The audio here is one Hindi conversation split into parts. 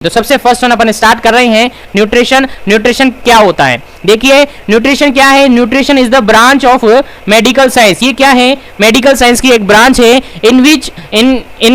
तो सबसे फर्स्ट वन अपन स्टार्ट कर रहे हैं न्यूट्रिशन। न्यूट्रिशन क्या होता है? देखिए न्यूट्रिशन क्या है। Nutrition is the branch of medical science. ये क्या है? मेडिकल साइंस की एक ब्रांच है in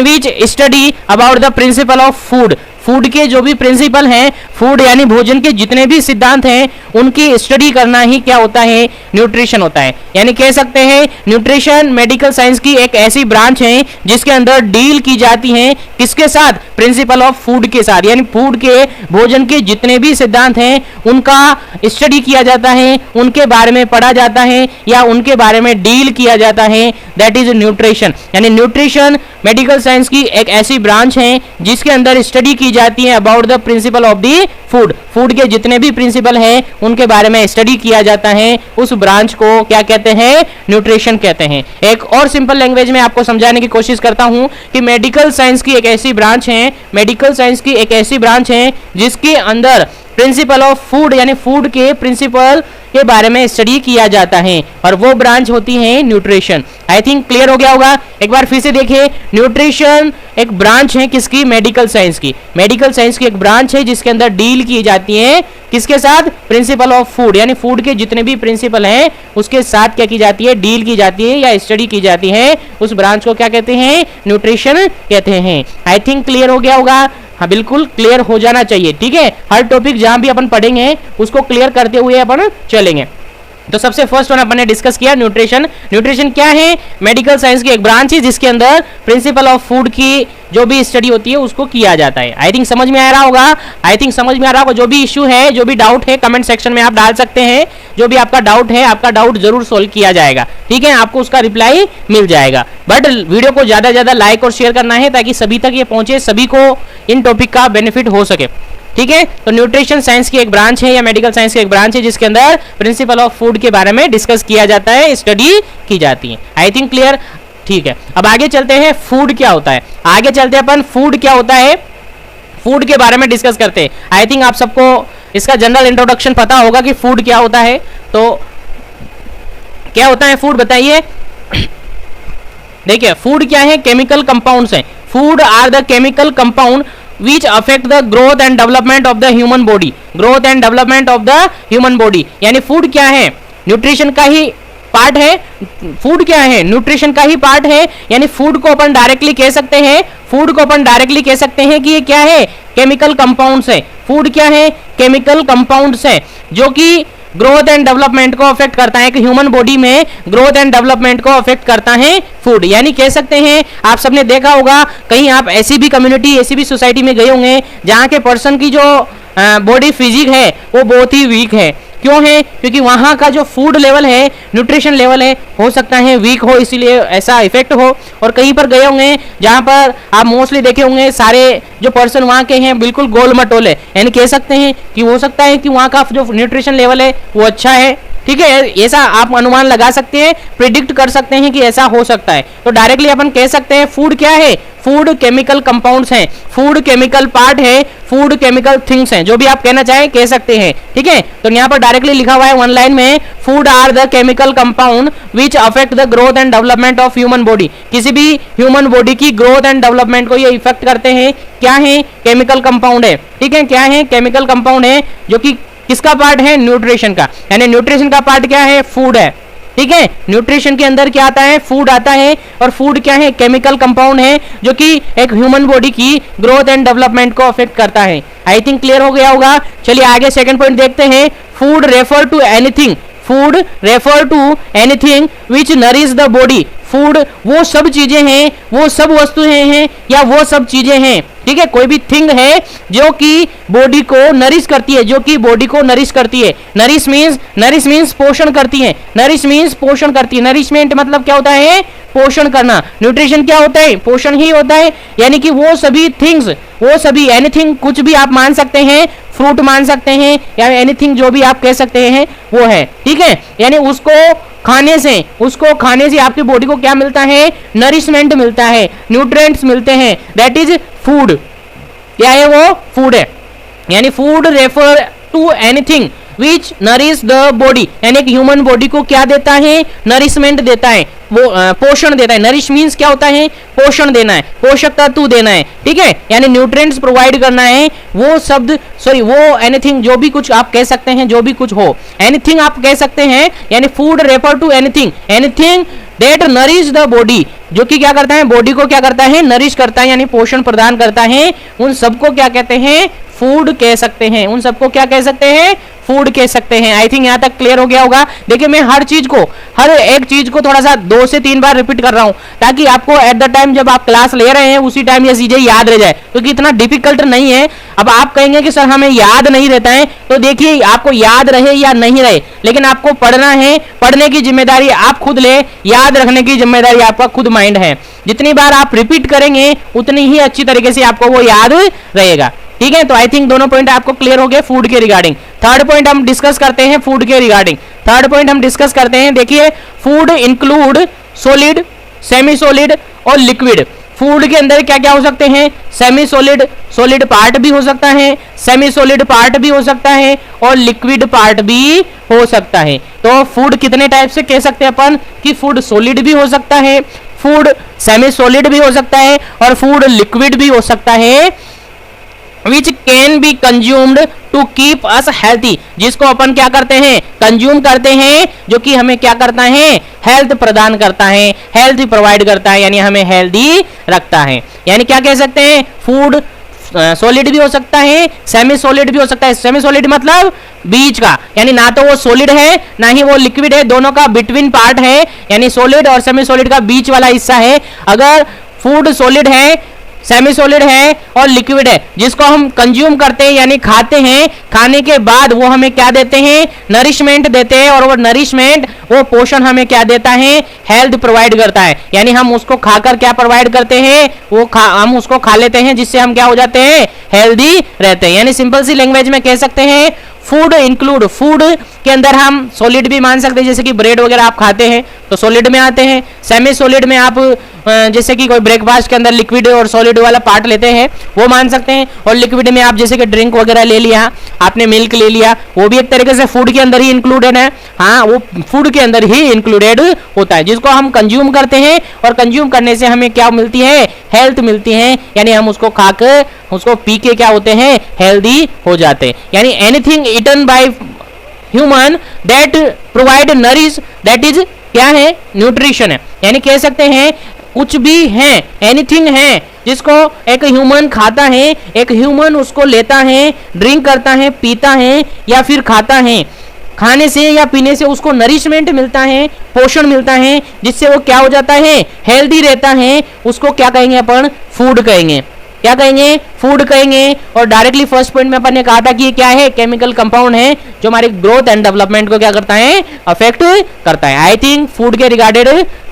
which study about the principal of food. Food के जो भी प्रिंसिपल हैं, फूड यानी भोजन के जितने भी सिद्धांत हैं, उनकी स्टडी करना ही क्या होता है? न्यूट्रिशन होता है। यानी कह सकते हैं न्यूट्रिशन मेडिकल साइंस की एक ऐसी ब्रांच है जिसके अंदर डील की जाती है किसके साथ? प्रिंसिपल ऑफ फूड के साथ। यानी फूड के भोजन के जितने भी सिद्धांत हैं उनका स्टडी किया जाता है, उनके बारे में पढ़ा जाता है या उनके बारे में डील किया जाता है। That is nutrition. यानी न्यूट्रिशन मेडिकल साइंस की एक ऐसी ब्रांच है जिसके अंदर स्टडी की जाती है about the principal of the food. Food के जितने भी प्रिंसिपल हैं उनके बारे में स्टडी किया जाता है। उस ब्रांच को क्या कहते हैं? न्यूट्रिशन कहते हैं। एक और सिंपल लैंग्वेज में आपको समझाने की कोशिश करता हूं कि मेडिकल साइंस की एक ऐसी ब्रांच है, मेडिकल साइंस की एक ऐसी ब्रांच है जिसके अंदर प्रिंसिपल ऑफ फूड यानी फूड के प्रिंसिपल के बारे में स्टडी किया जाता है और वो ब्रांच होती है न्यूट्रिशन। आई थिंक क्लियर हो गया होगा। एक बार फिर से देखिए, न्यूट्रिशन एक ब्रांच है किसकी? मेडिकल साइंस की। मेडिकल साइंस की एक ब्रांच है जिसके अंदर डील की जाती है किसके साथ? Principal of food. यानी फूड के जितने भी प्रिंसिपल हैं उसके साथ क्या की जाती है? डील की जाती है या स्टडी की जाती है। उस ब्रांच को क्या कहते हैं? न्यूट्रिशन कहते हैं। आई थिंक क्लियर हो गया होगा। हाँ बिल्कुल क्लियर हो जाना चाहिए। ठीक है, हर टॉपिक जहां भी अपन पढ़ेंगे उसको क्लियर करते हुए अपन चलेंगे। तो सबसे फर्स्ट वन अपन ने डिस्कस किया न्यूट्रिशन। न्यूट्रिशन क्या है? मेडिकल साइंस की एक ब्रांच है जिसके अंदर प्रिंसिपल ऑफ फूड की जो भी स्टडी होती है उसको किया जाता है। आई थिंक समझ में आ रहा होगा। आई थिंक समझ में आ रहा होगा। जो भी इश्यू है, जो भी डाउट है, कमेंट सेक्शन में आप डाल सकते हैं। जो भी आपका डाउट है, आपका डाउट जरूर सोल्व किया जाएगा। ठीक है, आपको उसका रिप्लाई मिल जाएगा। बट वीडियो को ज्यादा ज्यादा लाइक और शेयर करना है ताकि सभी तक ये पहुंचे, सभी को इन टॉपिक का बेनिफिट हो सके। ठीक है, तो न्यूट्रिशन साइंस की एक ब्रांच है या मेडिकल साइंस की एक ब्रांच है जिसके अंदर प्रिंसिपल ऑफ फूड के बारे में डिस्कस किया जाता है, स्टडी की जाती है। आई थिंक क्लियर। ठीक है, अब आगे चलते हैं। फूड क्या होता है? आगे चलते हैं अपन फूड क्या होता है, फूड के बारे में डिस्कस करते हैं। आई थिंक आप सबको इसका जनरल इंट्रोडक्शन पता होगा कि फूड क्या होता है। तो क्या होता है फूड, बताइए। देखिए फूड क्या है? केमिकल कंपाउंड्स हैं। Food are the chemical compound which affect the growth and development of the human body. growth and development of the human body. यानी फूड क्या है? न्यूट्रिशन का ही पार्ट है। फूड क्या है? न्यूट्रिशन का ही पार्ट है। यानी फूड को अपन डायरेक्टली कह सकते हैं, फूड को अपन डायरेक्टली कह सकते हैं कि ये क्या है? केमिकल कंपाउंड्स है। फूड क्या है? केमिकल कंपाउंड्स है जो कि ग्रोथ एंड डेवलपमेंट को अफेक्ट करता है कि ह्यूमन बॉडी में ग्रोथ एंड डेवलपमेंट को अफेक्ट करता है फूड। यानी कह सकते हैं, आप सबने देखा होगा कहीं आप ऐसी भी कम्युनिटी, ऐसी भी सोसाइटी में गए होंगे जहां के पर्सन की जो बॉडी फिजिक है वो बहुत ही वीक है। क्यों है? क्योंकि वहां का जो फूड लेवल है, न्यूट्रिशन लेवल है, हो सकता है वीक हो, इसीलिए ऐसा इफेक्ट हो। और कहीं पर गए होंगे जहां पर आप मोस्टली देखे होंगे सारे जो पर्सन वहां के हैं बिल्कुल गोल मटोल है। यानी कह सकते हैं कि हो सकता है कि वहां का जो न्यूट्रिशन लेवल है वो अच्छा है। ठीक है, ऐसा आप अनुमान लगा सकते हैं, प्रिडिक्ट कर सकते हैं कि ऐसा हो सकता है। तो डायरेक्टली अपन कह सकते हैं फूड क्या है? फूड केमिकल कंपाउंड्स हैं, फूड केमिकल पार्ट है, फूड केमिकल थिंग्स हैं। जो भी आप कहना चाहें कह सकते हैं। ठीक है, तो यहाँ पर डायरेक्टली लिखा हुआ है वन लाइन में, food are the chemical compound which affect the growth and development of human body. किसी भी ह्यूमन बॉडी की ग्रोथ एंड डेवलपमेंट को ये इफेक्ट करते हैं। क्या है? केमिकल कंपाउंड है। ठीक है, क्या है? केमिकल कंपाउंड है जो कि किसका पार्ट है? न्यूट्रिशन का। यानी न्यूट्रिशन का पार्ट क्या है? फूड है। ठीक है, न्यूट्रिशन के अंदर क्या आता है? फूड आता है। और फूड क्या है? केमिकल कंपाउंड है जो कि एक ह्यूमन बॉडी की ग्रोथ एंड डेवलपमेंट को अफेक्ट करता है। आई थिंक क्लियर हो गया होगा। चलिए आगे सेकंड पॉइंट देखते हैं। Food refer to anything, food refer to anything which nourish the body. Food वो सब चीजें हैं, वो सब वस्तुएं हैं या वो सब चीजें हैं। ठीक है, कोई भी थिंग है जो कि बॉडी को नरिश करती है, जो कि बॉडी को नरिश करती है। नरिश मींस पोषण करती है। नरिश मींस पोषण करती है। नरिशमेंट मतलब क्या होता है? पोषण करना। न्यूट्रिशन क्या होता है? पोषण ही होता है। यानी कि वो सभी थिंग्स, वो सभी एनीथिंग, कुछ भी आप मान सकते हैं, फ्रूट मान सकते हैं या एनीथिंग जो भी आप कह सकते हैं वो है। ठीक है, यानी उसको खाने से आपकी बॉडी को क्या मिलता है? नरिशमेंट मिलता है, न्यूट्रिएंट्स मिलते हैं। That is food. क्या है वो? फूड है। यानी food refer to anything which nourish the body, यानी कि ह्यूमन बॉडी को क्या देता है, नरिशमेंट देता है, वो पोषण देता है। नरिश मीन्स क्या होता है, पोषण देना है, पोषक तत्व देना है, ठीक है, यानी न्यूट्रिएंट्स प्रोवाइड करना है। वो शब्द वो एनीथिंग, जो भी कुछ आप कह सकते हैं, जो भी कुछ हो, एनीथिंग आप कह सकते हैं, यानी food refer to anything, anything that nourish the body, जो कि क्या करता है, बॉडी को क्या करता है, नरिश करता है, यानी पोषण प्रदान करता है। उन सबको क्या कहते हैं, फूड कह सकते हैं। उन सबको क्या कह सकते हैं, फूड कह सकते हैं। आई थिंक यहां तक क्लियर हो गया होगा। देखिए मैं हर एक चीज को थोड़ा सा 2 से 3 बार रिपीट कर रहा हूं, ताकि आपको एट द टाइम जब आप क्लास ले रहे हैं उसी टाइम ये चीजें याद रह जाए, क्योंकि इतना डिफिकल्ट नहीं है। अब आप कहेंगे कि सर हमें याद नहीं रहता है, तो देखिए आपको याद रहे या नहीं रहे, लेकिन आपको पढ़ना है, पढ़ने की जिम्मेदारी आप खुद ले, याद रखने की जिम्मेदारी आपका खुद माइंड है। जितनी बार आप रिपीट करेंगे उतनी ही अच्छी तरीके से आपको वो याद रहेगा, ठीक है। तो आई थिंक दोनों पॉइंट आपको क्लियर हो गए फूड के रिगार्डिंग। थर्ड पॉइंट हम डिस्कस करते हैं फूड के रिगार्डिंग। थर्ड पॉइंट हम डिस्कस करते हैं, देखिए food include solid, semi solid और लिक्विड। फूड के अंदर क्या क्या हो सकते हैं, सेमी सॉलिड, सॉलिड पार्ट भी हो सकता है, सेमी सॉलिड पार्ट भी हो सकता है, और लिक्विड पार्ट भी हो सकता है। तो फूड कितने टाइप से कह सकते हैं अपन, कि फूड सॉलिड भी हो सकता है, फूड सेमी सॉलिड भी हो सकता है, और फूड लिक्विड भी हो सकता है, which can be consumed to keep us healthy, जिसको अपन क्या करते हैं, कंज्यूम करते हैं, जो कि हमें क्या करता है, हेल्थ प्रदान करता है, हेल्थ प्रोवाइड करता है, यानी हमें हेल्दी रखता है। यानी क्या कह सकते हैं, फूड सॉलिड भी हो सकता है, सेमी सॉलिड भी हो सकता है। सेमी सॉलिड मतलब बीच का, यानी ना तो वो सॉलिड है ना ही वो लिक्विड है, दोनों का बिटवीन पार्ट है, यानी सॉलिड और सेमी सॉलिड का बीच वाला हिस्सा है। अगर फूड सॉलिड है, सेमी सॉलिड है और लिक्विड है, जिसको हम कंज्यूम करते हैं यानी खाते हैं, खाने के बाद वो हमें क्या देते हैं, नरिशमेंट देते हैं, और वो नरिशमेंट, वो पोषण हमें क्या देता है, हेल्थ प्रोवाइड करता है। यानी हम उसको खाकर क्या प्रोवाइड करते हैं, हम उसको खा लेते हैं, जिससे हम क्या हो जाते हैं, हेल्दी रहते हैं। यानी सिंपल सी लैंग्वेज में कह सकते हैं फूड इंक्लूड, फूड के अंदर हम सॉलिड भी मान सकते हैं, जैसे कि ब्रेड वगैरह आप खाते हैं तो सॉलिड में आते हैं। सेमी सॉलिड में आप जैसे कि कोई ब्रेकफास्ट के अंदर लिक्विड और सॉलिड वाला पार्ट लेते हैं, वो मान सकते हैं। और लिक्विड में आप जैसे कि ड्रिंक वगैरह ले लिया, आपने मिल्क ले लिया, वो भी एक तरीके से फूड के अंदर ही इंक्लूडेड है। हाँ, वो फूड के अंदर ही इंक्लूडेड होता है, जिसको हम कंज्यूम करते हैं, और कंज्यूम करने से हमें क्या मिलती है, हेल्थ मिलती है। यानी हम उसको खाकर, उसको पी के क्या होते हैं, हेल्दी हो जाते हैं। यानी anything eaten by human that provide nourish, that is क्या है, न्यूट्रिशन है। यानी कह सकते हैं कुछ भी है, एनीथिंग है, जिसको एक ह्यूमन खाता है, एक ह्यूमन उसको लेता है, ड्रिंक करता है, पीता है या फिर खाता है, खाने से या पीने से उसको नरिशमेंट मिलता है, पोषण मिलता है, जिससे वो क्या हो जाता है, हेल्दी रहता है, उसको क्या कहेंगे अपन, फूड कहेंगे। क्या कहेंगे, फूड कहेंगे। और डायरेक्टली फर्स्ट पॉइंट में अपन ने कहा था कि ये क्या है, केमिकल कंपाउंड है, जो हमारे ग्रोथ एंड डेवलपमेंट को क्या करता है, अफेक्ट करता है। आई थिंक फूड के रिगार्डेड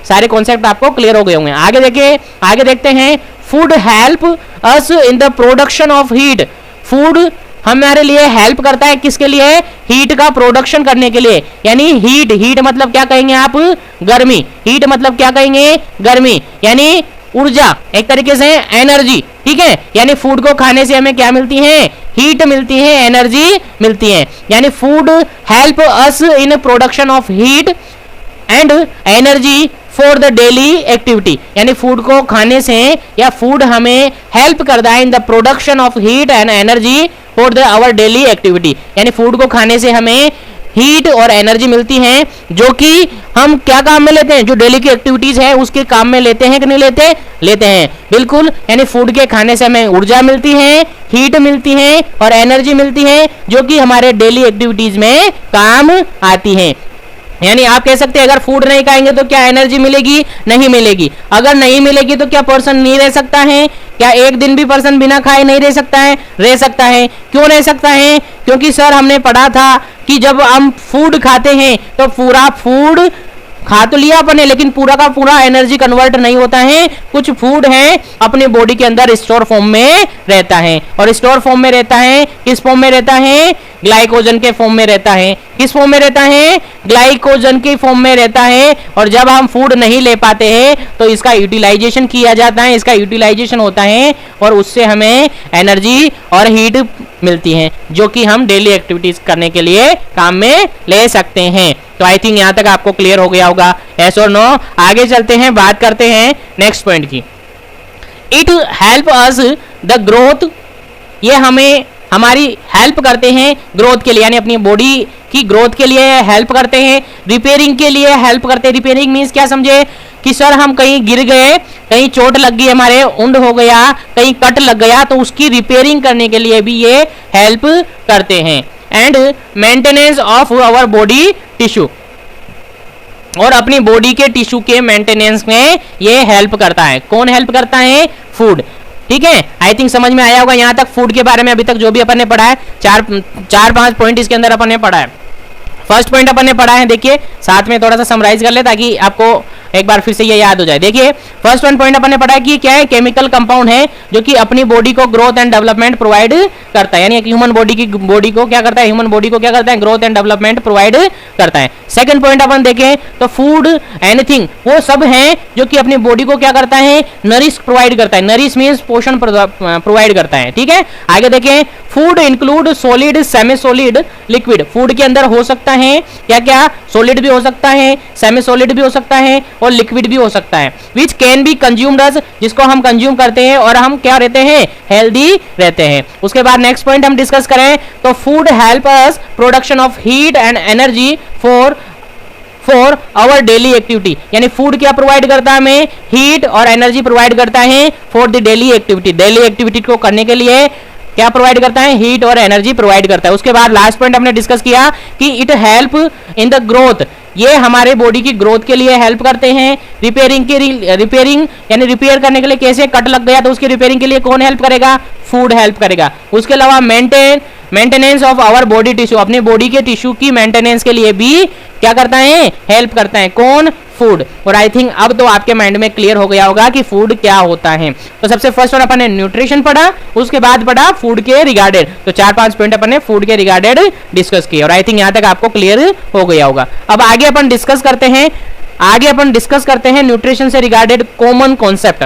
सारे कॉन्सेप्ट आपको क्लियर हो गए होंगे। आगे देखिए, आगे देखते हैं, food help us in the production of heat. Food हमारे लिए हेल्प करता है, किसके लिए, हीट का प्रोडक्शन करने के लिए। यानी हीट, हीट मतलब क्या कहेंगे आप, गर्मी। हीट मतलब क्या कहेंगे, गर्मी, यानी ऊर्जा, एक तरीके से एनर्जी, ठीक है। यानी फूड को खाने से हमें क्या मिलती है, हीट मिलती है, एनर्जी मिलती है। यानी food help us in production of heat and energy for the daily activity. यानी फूड को खाने से या फूड हमें हेल्प करता है in the production of heat and energy for the our daily activity. यानी फूड को खाने से हमें हीट और एनर्जी मिलती है, जो कि हम क्या काम में लेते हैं, जो डेली की एक्टिविटीज है उसके काम में लेते हैं कि नहीं लेते, लेते हैं, बिल्कुल। यानी फूड के खाने से हमें ऊर्जा मिलती है, हीट मिलती है और एनर्जी मिलती है, जो कि हमारे डेली एक्टिविटीज में काम आती है। यानी आप कह सकते हैं अगर फूड नहीं खाएंगे तो क्या एनर्जी मिलेगी, नहीं मिलेगी। अगर नहीं मिलेगी तो क्या पर्सन नहीं रह सकता है, क्या एक दिन भी पर्सन बिना खाए नहीं रह सकता है, रह सकता है। क्यों रह सकता है, क्योंकि सर हमने पढ़ा था कि जब हम फूड खाते हैं तो पूरा फूड खा तो लिया अपने, लेकिन पूरा का पूरा एनर्जी कन्वर्ट नहीं होता है। कुछ फूड है अपने बॉडी के अंदर स्टोर फॉर्म में रहता है, और स्टोर फॉर्म में रहता है, किस फॉर्म में रहता है, ग्लाइकोजन के फॉर्म में रहता है। किस फॉर्म में रहता है, ग्लाइकोजन के फॉर्म में रहता है। और जब हम फूड नहीं ले पाते हैं तो इसका यूटिलाइजेशन किया जाता है, इसका यूटिलाइजेशन होता है, और उससे हमें एनर्जी और हीट मिलती हैं, जो कि हम डेली एक्टिविटीज करने के लिए काम में ले सकते हैं। तो आई थिंक यहाँ तक आपको क्लियर हो गया होगा, यस और नो। आगे चलते हैं, बात करते हैं नेक्स्ट पॉइंट की। It help us the growth, ये हमें हमारी हेल्प करते हैं ग्रोथ के लिए, यानी अपनी बॉडी की ग्रोथ के लिए हेल्प करते हैं। रिपेयरिंग के लिए हेल्प करते हैं। रिपेयरिंग मीन्स क्या समझे कि सर हम कहीं गिर गए, कहीं चोट लग गई, हमारे उंड हो गया, कहीं कट लग गया, तो उसकी रिपेयरिंग करने के लिए भी ये हेल्प करते हैं। And maintenance of our body tissue, और अपनी बॉडी के टिश्यू के मेंटेनेंस में ये हेल्प करता है। कौन हेल्प करता है? फूड। ठीक है, आई थिंक समझ में आया होगा यहाँ तक। फूड के बारे में अभी तक जो भी अपन ने पढ़ा है, चार पांच पॉइंट इसके अंदर अपन ने पढ़ा है। फर्स्ट पॉइंट अपन ने पढ़ा है, देखिए साथ में थोड़ा सा समराइज कर ले ताकि आपको एक बार फिर से ये याद हो जाए। देखिए फर्स्ट पॉइंट अपन ने पढ़ा है कि क्या है, केमिकल कंपाउंड है जो कि अपनी बॉडी को ग्रोथ एंड डेवलपमेंट प्रोवाइड करता है, यानी ह्यूमन बॉडी को क्या करता है, ह्यूमन बॉडी को क्या करता है, ग्रोथ एंड डेवलपमेंट प्रोवाइड करता है। सेकंड पॉइंट अपन देखें तो फूड एनीथिंग वो सब है जो कि अपनी बॉडी को क्या करता है, नरिश प्रोवाइड करता है। नरिश मींस पोषण प्रोवाइड करता है। ठीक है, आगे देखें, food include solid, semi solid, liquid. Food के अंदर हो सकता है क्या क्या, सॉलिड भी हो सकता है, सेमी सॉलिड भी हो सकता है और लिक्विड भी हो सकता है। विच कैन बी कंज्यूम्ड अस, जिसको हम कंज्यूम करते हैं और हम क्या रहते हैं, हेल्दी रहते हैं। उसके बाद नेक्स्ट पॉइंट हम डिस्कस करें तो food help us production of heat and energy for our daily activity, यानी फूड क्या प्रोवाइड करता है हमें, हीट और एनर्जी प्रोवाइड करता है for the daily activity. Daily activity को करने के लिए क्या प्रोवाइड करता है, हीट और एनर्जी प्रोवाइड करता है। उसके बाद लास्ट पॉइंट हमने डिस्कस किया कि it help in the growth, ये हमारे बॉडी की ग्रोथ के लिए हेल्प करते हैं। रिपेयरिंग यानी रिपेयर करने के लिए, कैसे कट लग गया तो उसकी रिपेयरिंग के लिए कौन हेल्प करेगा, फूड हेल्प करेगा। उसके अलावा maintenance of our body tissue, अपने बॉडी के टिश्यू की मेंटेनेंस के लिए भी क्या करता है, हेल्प करता है। कौन, फूड। और आई थिंक अब तो आपके माइंड में क्लियर हो गया होगा कि फूड क्या होता है। तो सबसे फर्स्ट अपन ने न्यूट्रिशन पढ़ा, उसके बाद पढ़ा फूड के रिगार्डेड। तो 4-5 पॉइंट अपन ने फूड के रिगार्डेड डिस्कस किए और आई थिंक यहां तक आपको क्लियर हो गया होगा। अब आगे अपन डिस्कस करते हैं न्यूट्रिशन से रिगार्डेड कॉमन कॉन्सेप्ट।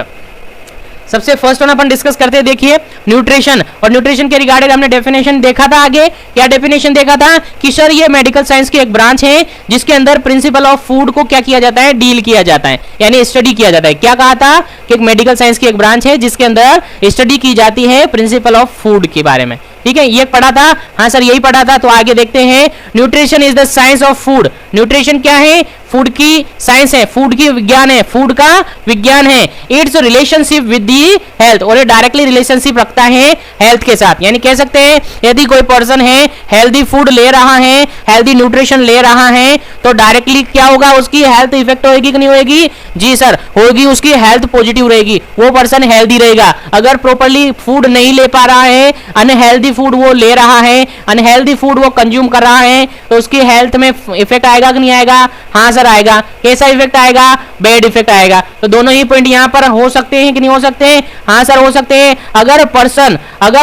सबसे फर्स्ट वन अपन डिस्कस करते हैं, देखिए न्यूट्रिशन। और न्यूट्रिशन के रिगार्डेड हमने डेफिनेशन देखा था। आगे क्या डेफिनेशन देखा था कि सर ये मेडिकल साइंस की एक ब्रांच है जिसके अंदर प्रिंसिपल ऑफ फूड को क्या किया जाता है, डील किया जाता है, यानी स्टडी किया जाता है। क्या कहा था कि एक मेडिकल साइंस की एक ब्रांच है जिसके अंदर स्टडी की जाती है प्रिंसिपल ऑफ फूड के बारे में। ठीक है, ये पढ़ा था, हाँ सर यही पढ़ा था। तो आगे देखते हैं, nutrition is the science of food. Nutrition क्या है, फूड की साइंस है, फूड की विज्ञान है, फूड का विज्ञान है। It's relationship with the health, और ये डायरेक्टली रिलेशनशिप रखता है हेल्थ के साथ। यानी कह सकते हैं यदि कोई पर्सन है हेल्दी फूड ले रहा है, हेल्दी न्यूट्रिशन ले रहा है, तो डायरेक्टली क्या होगा, उसकी हेल्थ इफेक्ट होगी कि नहीं होगी, जी सर होगी, उसकी हेल्थ पॉजिटिव रहेगी, वो पर्सन हेल्दी रहेगा। अगर प्रॉपर्ली फूड नहीं ले पा रहा है, अनहेल्दी फूड वो ले रहा है, अनहेल्दी फूड वो कंज्यूम कर रहा है, तो उसकी हेल्थ में इफेक्ट आएगा कि नहीं आएगा, हाँ सर आएगा। कैसा इफेक्ट आएगा, बैड इफेक्ट आएगा। तो दोनों ही पॉइंट यहाँ पर हो सकते हैं कि नहीं हो सकते, हाँ सर हो सकते हैं। अगर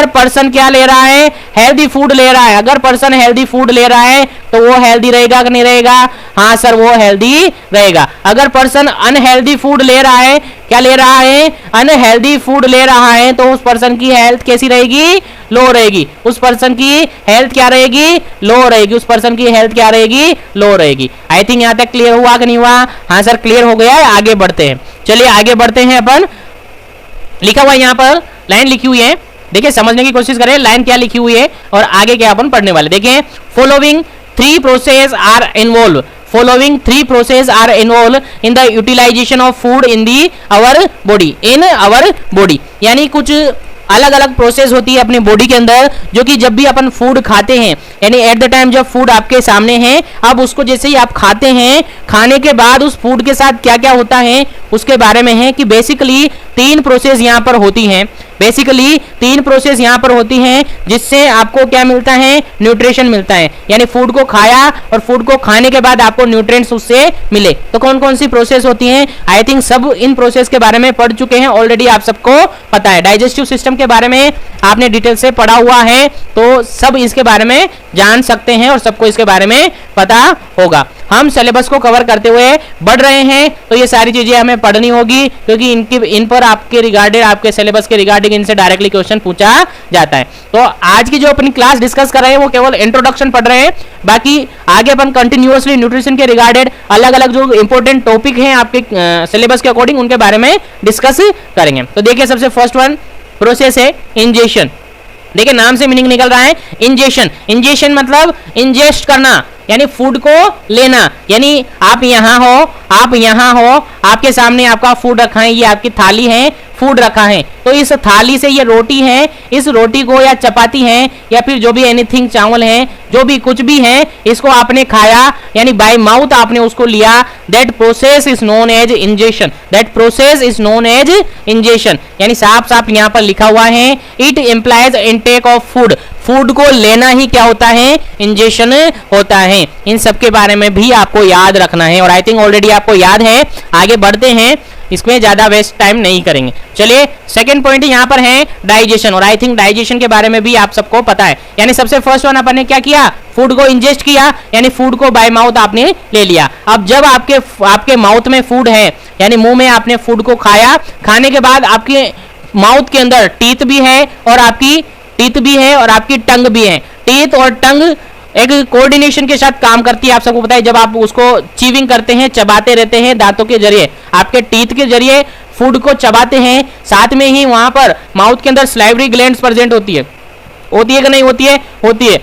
पर्सन क्या ले रहा है, हेल्दी फूड ले रहा है, अगर पर्सन हेल्दी फूड ले रहा है तो वो हेल्दी रहेगा कि नहीं रहेगा, हाँ सर वो हेल्दी रहेगा। अगर पर्सन अनहेल्दी फूड ले रहा है, क्या ले रहा है, अनहेल्दी फूड ले रहा है, तो उस पर्सन की हेल्थ कैसी रहेगी, लो रहेगी। उस पर्सन की हेल्थ क्या रहेगी, लो रहेगी। उस पर्सन की हेल्थ क्या रहेगी, लो रहेगी। आई थिंक यहाँ तक क्लियर हुआ कि नहीं हुआ, हाँ सर क्लियर हो गया है। आगे बढ़ते हैं, चलिए आगे बढ़ते हैं। अपन लिखा हुआ यहाँ पर लाइन लिखी हुई है, देखिए समझने की कोशिश करें लाइन क्या लिखी हुई है और आगे क्या अपन पढ़ने वाले। देखिए, following 3 processes are involved. Following 3 processes are involved in the utilization of food in our body. यानी कुछ अलग अलग प्रोसेस होती है अपनी बॉडी के अंदर, जो कि जब भी अपन फूड खाते हैं, यानी एट द टाइम जब फूड आपके सामने है, अब उसको जैसे ही आप खाते हैं, खाने के बाद उस फूड के साथ क्या क्या होता है उसके बारे में है कि बेसिकली 3 प्रोसेस यहाँ पर होती हैं। बेसिकली 3 प्रोसेस यहाँ पर होती हैं जिससे आपको क्या मिलता है, न्यूट्रिशन मिलता है। यानी फूड को खाया और फूड को खाने के बाद आपको न्यूट्रिएंट्स उससे मिले। तो कौन कौन सी प्रोसेस होती हैं, आई थिंक सब इन प्रोसेस के बारे में पढ़ चुके हैं ऑलरेडी, आप सबको पता है। डाइजेस्टिव सिस्टम के बारे में आपने डिटेल से पढ़ा हुआ है, तो सब इसके बारे में जान सकते हैं और सबको इसके बारे में पता होगा। हम सिलेबस को कवर करते हुए बढ़ रहे हैं, तो ये सारी चीजें हमें पढ़नी होगी क्योंकि इन पर आपके रिगार्डेड, आपके सिलेबस के रिगार्डिंग इनसे डायरेक्टली क्वेश्चन पूछा जाता है। तो आज की जो अपनी क्लास डिस्कस कर रहे हैं वो केवल इंट्रोडक्शन पढ़ रहे हैं, बाकी आगे अपन कंटिन्यूअसली न्यूट्रिशन के रिगार्डेड अलग अलग जो इंपॉर्टेंट टॉपिक हैं आपके सिलेबस के अकॉर्डिंग उनके बारे में डिस्कस करेंगे। तो देखिए सबसे फर्स्ट वन प्रोसेस है इंजेशन। देखिए नाम से मीनिंग निकल रहा है इंजेशन। इंजेशन मतलब इंजेस्ट करना, यानी फूड को लेना, यानी आप यहाँ हो, आपके सामने आपका फूड रखा है, ये आपकी थाली है, फूड रखा है, तो इस थाली से ये रोटी है, इस रोटी को या चपाती है या फिर जो भी एनीथिंग चावल है, जो भी कुछ भी है, इसको आपने खाया, यानी बाय माउथ आपने उसको लिया। That process is known as ingestion. That process is known as ingestion, यानी साफ साफ यहाँ पर लिखा हुआ है it implies intake of food. Food को लेना ही क्या होता है, इंजेशन होता है। इन सब के बारे में भी आपको याद रखना है और आई थिंक ऑलरेडी आपको याद है। आगे बढ़ते हैं, इसमें ज्यादा वेस्ट टाइम नहीं करेंगे। चलिए सेकंड पॉइंट यहाँ पर है डाइजेशन, और आई थिंक डाइजेशन के बारे में भी आप सबको पता है। यानी सबसे फर्स्ट वन अपन ने क्या किया, फूड को इंजेस्ट किया, यानी फूड को बाय माउथ आपने ले लिया। अब जब आपके माउथ में फूड है, यानी मुंह में आपने फूड को खाया, खाने के बाद आपके माउथ के अंदर टीथ भी है और आपकी टंग भी है। टीथ और टंग एक कोऑर्डिनेशन के साथ काम करती है, आप सबको पता है। जब आप उसको चीविंग करते हैं, चबाते रहते हैं दांतों के जरिए, आपके टीथ के जरिए फूड को चबाते हैं, साथ में ही वहां पर माउथ के अंदर स्लाइवरी ग्लैंड्स प्रेजेंट होती है कि नहीं होती है? होती है।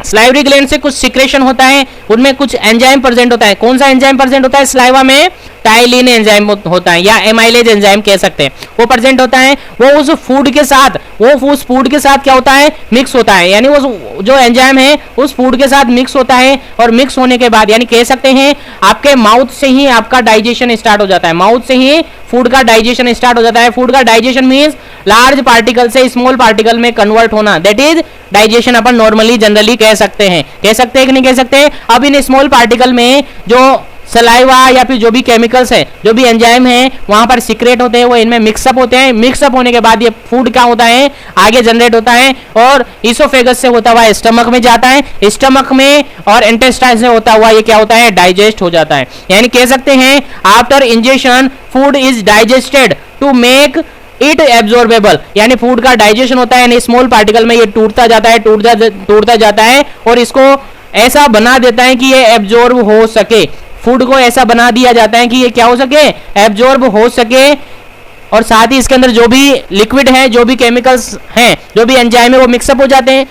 स्लाइवरी ग्लैंड से कुछ सिक्रेशन होता है, उनमें कुछ एंजाइम प्रेजेंट होता है। कौन सा एंजाइम प्रेजेंट होता है स्लाइवा में? टाइलिन एंजाइम होता है या एमाइलेज एंजाइम कह सकते हैं, वो प्रेजेंट होता है। वो उस फूड के साथ क्या होता है, मिक्स होता है, यानी वो जो एंजाइम है उस फूड के साथ मिक्स होता है, और मिक्स होने के बाद यानी कह सकते हैं आपके माउथ से ही आपका डाइजेशन स्टार्ट हो जाता है। माउथ से ही फूड का डाइजेशन स्टार्ट हो जाता है। फूड का डाइजेशन मीन्स लार्ज पार्टिकल से स्मॉल पार्टिकल में कन्वर्ट होना, that is digestion upon normally generally कह सकते हैं कि नहीं कह सकते। अब इन स्मॉल पार्टिकल में जो सलाइवा या फिर जो भी केमिकल्स है, जो भी एंजाइम है, वहां पर सीक्रेट होते हैं, वो इनमें मिक्सअप होते हैं। मिक्सअप होने के बाद ये फूड क्या होता है, आगे जनरेट होता है और इसोफेगस से होता हुआ स्टमक में जाता है। स्टमक में और इंटेस्टाइन से होता हुआ ये क्या होता है, डाइजेस्ट हो जाता है। यानी कह सकते हैं after ingestion food is digested to make it absorbable, यानी फूड का डाइजेशन होता है, यानी स्मॉल पार्टिकल में ये टूटता जाता है और इसको ऐसा बना देता है कि ये एब्जॉर्ब हो सके। फूड को ऐसा बना दिया जाता है कि ये क्या हो सके, एब्जॉर्ब हो सके, और साथ ही इसके अंदर जो भी लिक्विड है, जो भी केमिकल्स हैं, जो भी एंजाइम है, वो मिक्सअप हो जाते हैं।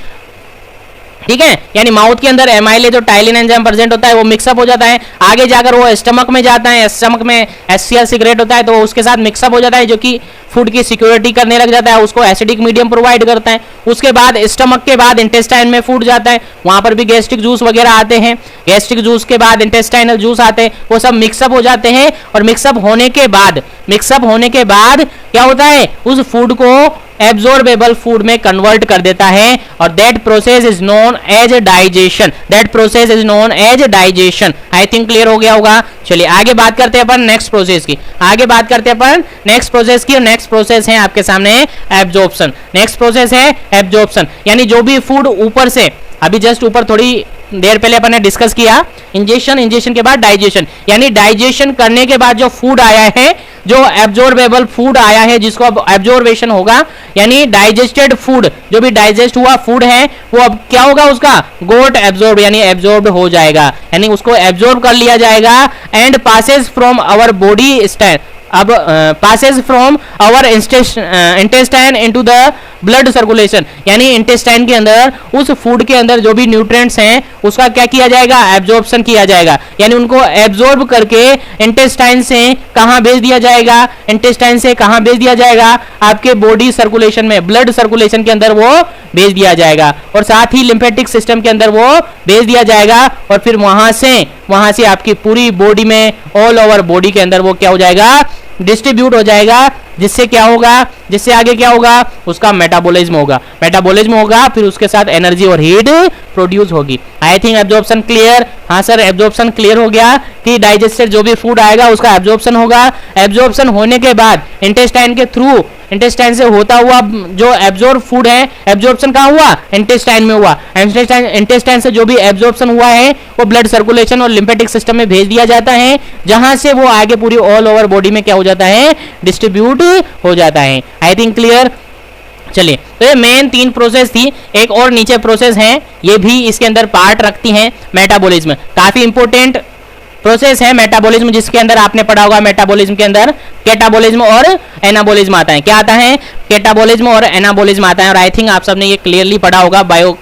ठीक है, यानी माउथ के अंदर एमाइलेज और टाइलिन एंजाइम प्रेजेंट होता है, वो मिक्सअप हो जाता है। आगे जाकर वो स्टमक में जाता है, स्टमक में HCl सीक्रेट होता है, तो उसके साथ मिक्सअप हो जाता है, जो कि फूड की सिक्योरिटी करने लग जाता है, उसको एसिडिक मीडियम प्रोवाइड करता है। उसके बाद स्टमक के बाद इंटेस्टाइन में फूड जाता है, वहां पर भी गैस्ट्रिक जूस वगैरह आते हैं। गैस्ट्रिक जूस के बाद इंटेस्टाइनल जूस आते हैं, वो सब मिक्सअप हो जाते हैं। और मिक्सअप होने के बाद क्या होता है, उस फूड को एब्जॉर्बेबल फूड में कन्वर्ट कर देता है, और that process is known as digestion. I think clear हो गया होगा। चलिए आगे बात करते हैं अपन नेक्स्ट प्रोसेस की। और नेक्स्ट प्रोसेस है आपके सामने एब्जॉर्प्शन। नेक्स्ट प्रोसेस है एब्जॉर्प्शन, यानी जो भी फूड ऊपर से, अभी जस्ट ऊपर थोड़ी देर पहले अपन ने डिस्कस किया इंजेशन के बाद डाइजेशन, यानी डाइजेशन करने के बाद जो फूड आया है, जो एब्जॉर्बेबल फूड आया है, जिसको अब एब्जॉर्बेशन होगा, यानी डाइजेस्टेड फूड, जो भी डाइजेस्ट हुआ फूड है, वो अब क्या होगा, उसका गोट एब्जॉर्ब, यानी एब्जॉर्ब हो जाएगा, यानी उसको एब्जॉर्ब कर लिया जाएगा। And passes from our body stand, अब passes from our intestine into the blood circulation, यानी इंटेस्टाइन के अंदर, उस फूड के अंदर जो भी न्यूट्रिएंट्स हैं, उसका क्या किया जाएगा, एब्जॉर्प्शन किया जाएगा, यानी उनको एब्जॉर्ब करके इंटेस्टाइन से कहां भेज दिया जाएगा, आपके बॉडी सर्कुलेशन में, ब्लड सर्कुलेशन के अंदर वो भेज दिया जाएगा, और साथ ही लिम्फेटिक सिस्टम के अंदर वो भेज दिया जाएगा, और फिर वहां से आपकी पूरी बॉडी में, ऑल ओवर बॉडी के अंदर वो क्या हो जाएगा, डिस्ट्रीब्यूट हो जाएगा, जिससे क्या होगा, जिससे आगे क्या होगा, उसका मेटाबॉलिज्म होगा, फिर उसके साथ एनर्जी और हीट प्रोड्यूस होगी। I think absorption clear. हाँ सर, एब्जॉर्प्शन क्लियर हो गया कि डाइजेस्टेड जो भी फूड आएगा उसका एब्जॉर्प्शन होगा। एब्जॉर्प्शन होने के बाद इंटेस्टाइन के थ्रू इंटेस्टाइन से होता हुआ जो एब्जॉर्ब फूड है, एब्जॉर्प्शन कहाँ हुआ, इंटेस्टाइन में हुआ। इंटेस्टाइन से जो भी एब्जॉर्प्शन हुआ है वो ब्लड सर्कुलेशन और लिम्फेटिक सिस्टम में भेज दिया जाता है, जहां से वो आगे पूरी ऑल ओवर बॉडी में क्या हो जाता है, डिस्ट्रीब्यूट हो जाता है। आई थिंक क्लियर। चलिए, तो ये मेन 3 प्रोसेस थी। एक और नीचे प्रोसेस है, ये भी इसके अंदर पार्ट रखती हैं, मेटाबॉलिज्म। काफी इंपॉर्टेंट प्रोसेस है मेटाबॉलिज्म, जिसके अंदर आपने पढ़ा होगा मेटाबॉलिज्म के अंदर कैटाबॉलिज्म और एनाबॉलिज्म आता है। क्या आता है, कैटाबॉलिज्म और एनाबॉलिज्म आता है। और आई थिंक आप सबने ये क्लियरली पढ़ा होगा बायो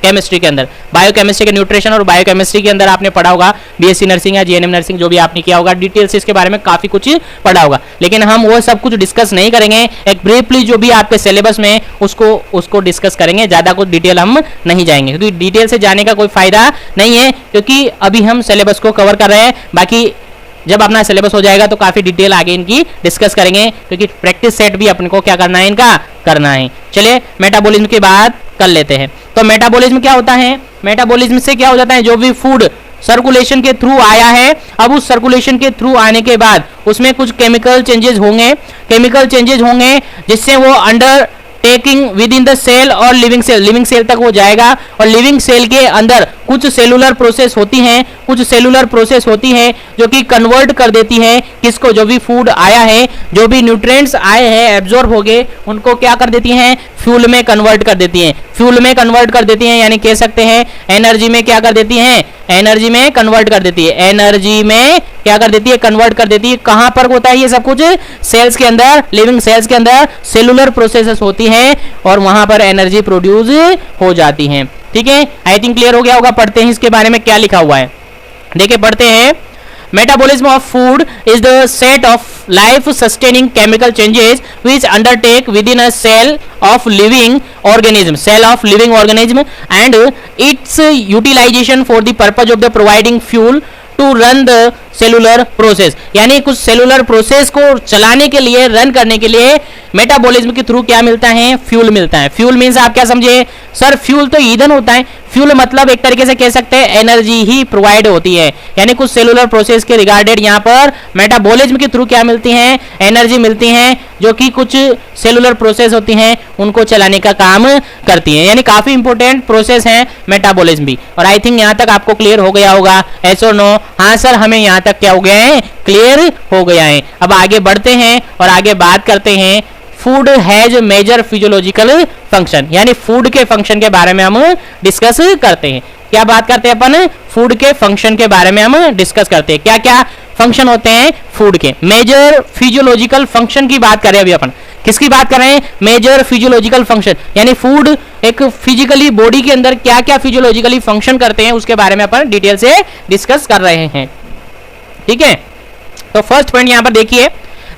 केमिस्ट्री के अंदर, बायोकेमिस्ट्री के न्यूट्रिशन और बायोकेमिस्ट्री के अंदर आपने पढ़ा होगा, बीएससी नर्सिंग या जीएनएम नर्सिंग जो भी आपने किया होगा, डिटेल से इसके बारे में काफी कुछ पढ़ा होगा। लेकिन हम वो सब कुछ डिस्कस नहीं करेंगे, एक ब्रीफली जो भी आपके सिलेबस में उसको डिस्कस करेंगे, ज्यादा कुछ डिटेल हम नहीं जाएंगे, क्योंकि डिटेल से जाने का कोई फायदा नहीं है, क्योंकि अभी हम सिलेबस को कवर कर रहे हैं। बाकी जब अपना सिलेबस हो जाएगा तो काफी डिटेल आगे इनकी डिस्कस करेंगे, क्योंकि प्रैक्टिस सेट भी अपने को क्या करना है, इनका करना है। चलिए, मेटाबॉलिज्म की बात कर लेते हैं। तो मेटाबॉलिज्म क्या होता है, मेटाबॉलिज्म से क्या हो जाता है, जो भी फूड सर्कुलेशन के थ्रू आया है, अब उस सर्कुलेशन के थ्रू आने के बाद उसमें कुछ केमिकल चेंजेस होंगे, जिससे वो undertaking within the cell और लिविंग सेल तक वो जाएगा। और लिविंग सेल के अंदर कुछ सेलुलर प्रोसेस होती हैं, जो कि कन्वर्ट कर देती है किसको, जो भी फूड आया है, जो भी न्यूट्रिएंट्स आए हैं, एब्जॉर्ब हो गए, उनको क्या कर देती हैं, फ्यूल में कन्वर्ट कर देती हैं। यानी कह सकते हैं एनर्जी में क्या कर देती हैं, एनर्जी में कन्वर्ट कर देती है। कहां पर होता है ये सब कुछ, सेल्स के अंदर, लिविंग सेल्स के अंदर सेलुलर प्रोसेसेस होती हैं और वहां पर एनर्जी प्रोड्यूस हो जाती है। ठीक है, आई थिंक क्लियर हो गया होगा। पढ़ते हैं इसके बारे में क्या लिखा हुआ है, देखिए पढ़ते हैं। Metabolism of food is the set of life-sustaining chemical changes which undertake within a cell of living organism and its utilization for the purpose of the providing fuel to run the cellular process. यानी कुछ सेलुलर प्रोसेस को चलाने के लिए, रन करने के लिए मेटाबॉलिज्म के थ्रू क्या मिलता है, फ्यूल मिलता है। फ्यूल मींस आप क्या समझे, सर फ्यूल तो ईंधन होता है। फ्यूल मतलब एक तरीके से कह सकते हैं एनर्जी ही प्रोवाइड होती है। यानी कुछ सेलुलर प्रोसेस के रिगार्डेड यहाँ पर मेटाबॉलिज्म के थ्रू क्या मिलती है, एनर्जी मिलती है, जो कि कुछ सेलुलर प्रोसेस होती हैं उनको चलाने का काम करती है। यानी काफी इंपॉर्टेंट प्रोसेस है मेटाबॉलिज्म भी। और आई थिंक यहाँ तक आपको क्लियर हो गया होगा, एस और नो। हाँ सर, हमें यहाँ तक क्या हो गया है, क्लियर हो गया है। अब आगे बढ़ते हैं और आगे बात करते हैं food has major physiological function. यानी फूड के फंक्शन के बारे में हम डिस्कस करते हैं। क्या बात करते हैं अपन, फूड के फंक्शन के बारे में हम डिस्कस करते हैं। क्या क्या फंक्शन होते हैं फूड के, मेजर फिजियोलॉजिकल फंक्शन की बात करें अभी अपन। किसकी बात कर रहे हैं, मेजर फिजियोलॉजिकल फंक्शन। यानी फूड एक फिजिकली बॉडी के अंदर क्या क्या फिजियोलॉजिकली फंक्शन करते हैं उसके बारे में अपन डिटेल से डिस्कस कर रहे हैं। ठीक है, तो फर्स्ट पॉइंट यहां पर देखिए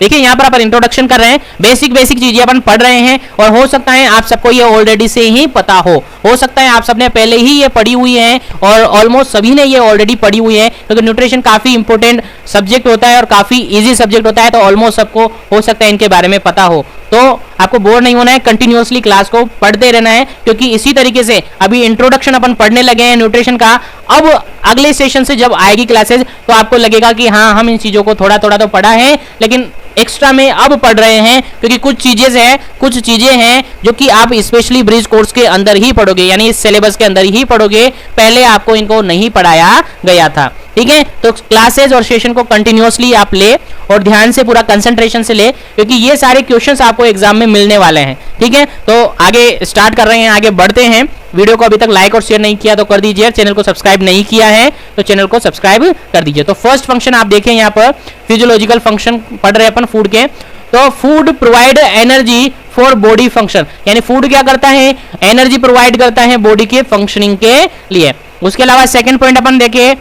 यहां पर अपन इंट्रोडक्शन कर रहे हैं, बेसिक चीजें अपन पढ़ रहे हैं। और हो सकता है आप सबको ये ऑलरेडी से ही पता हो सकता है आप सबने पहले ही ये पढ़ी हुई है और ऑलमोस्ट सभी ने ये ऑलरेडी पढ़ी हुई है, क्योंकि न्यूट्रिशन काफी इंपॉर्टेंट सब्जेक्ट होता है और काफी इजी सब्जेक्ट होता है। तो ऑलमोस्ट सबको हो सकता है इनके बारे में पता हो। तो आपको बोर नहीं होना है, कंटिन्यूअसली क्लास को पढ़ते रहना है, क्योंकि इसी तरीके से अभी इंट्रोडक्शन अपन पढ़ने लगे हैं न्यूट्रिशन का। अब अगले सेशन से जब आएगी क्लासेस तो आपको लगेगा कि हाँ, हम इन चीजों को थोड़ा तो पढ़ा है, लेकिन एक्स्ट्रा में अब पढ़ रहे हैं, क्योंकि कुछ चीजें हैं जो कि आप स्पेशली ब्रिज कोर्स के अंदर ही पढ़ोगे, यानी इस सिलेबस के अंदर ही पढ़ोगे। पहले आपको इनको नहीं पढ़ाया गया था। ठीक है, तो क्लासेस और सेशन को कंटिन्यूअसली आप ले और ध्यान से पूरा कंसंट्रेशन से ले, क्योंकि ये सारे क्वेश्चंस आपको एग्जाम में मिलने वाले हैं। ठीक है, तो आगे स्टार्ट कर रहे हैं, आगे बढ़ते हैं। वीडियो को अभी तक लाइक और शेयर नहीं किया तो कर दीजिए, चैनल को सब्सक्राइब नहीं किया है तो चैनल को सब्सक्राइब कर दीजिए। तो फर्स्ट फंक्शन आप देखें, यहाँ पर फिजियोलॉजिकल फंक्शन पढ़ रहे हैं अपन फूड के। तो food provide energy for body function. यानी फूड क्या करता है, एनर्जी प्रोवाइड करता है बॉडी के फंक्शनिंग के लिए। उसके अलावा सेकंड पॉइंट अपन देखें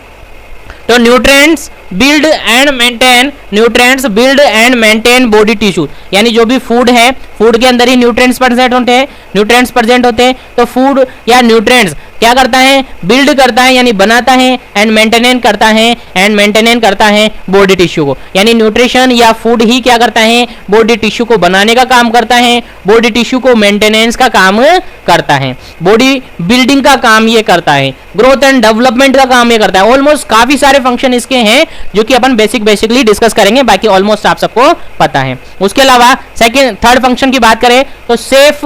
तो nutrients build and maintain body tissue. यानी जो भी फूड है, फूड के अंदर ही न्यूट्रिएंट्स प्रेजेंट होते हैं। तो फूड या न्यूट्रिएंट्स क्या करता है, बिल्ड करता है यानी बनाता है, एंड मेंटेन करता है बॉडी टिश्यू को। यानी न्यूट्रिशन या फूड ही क्या करता है, बॉडी टिश्यू को बनाने का काम करता है, बॉडी टिश्यू को मेंटेनेंस का काम करता है, बॉडी बिल्डिंग का काम ये करता है, ग्रोथ एंड डेवलपमेंट का काम ये करता है। ऑलमोस्ट काफी सारे फंक्शन इसके हैं जो कि अपन बेसिकली डिस्कस करेंगे, बाकी ऑलमोस्ट आप सबको पता है। उसके अलावा थर्ड फंक्शन की बात करें तो safe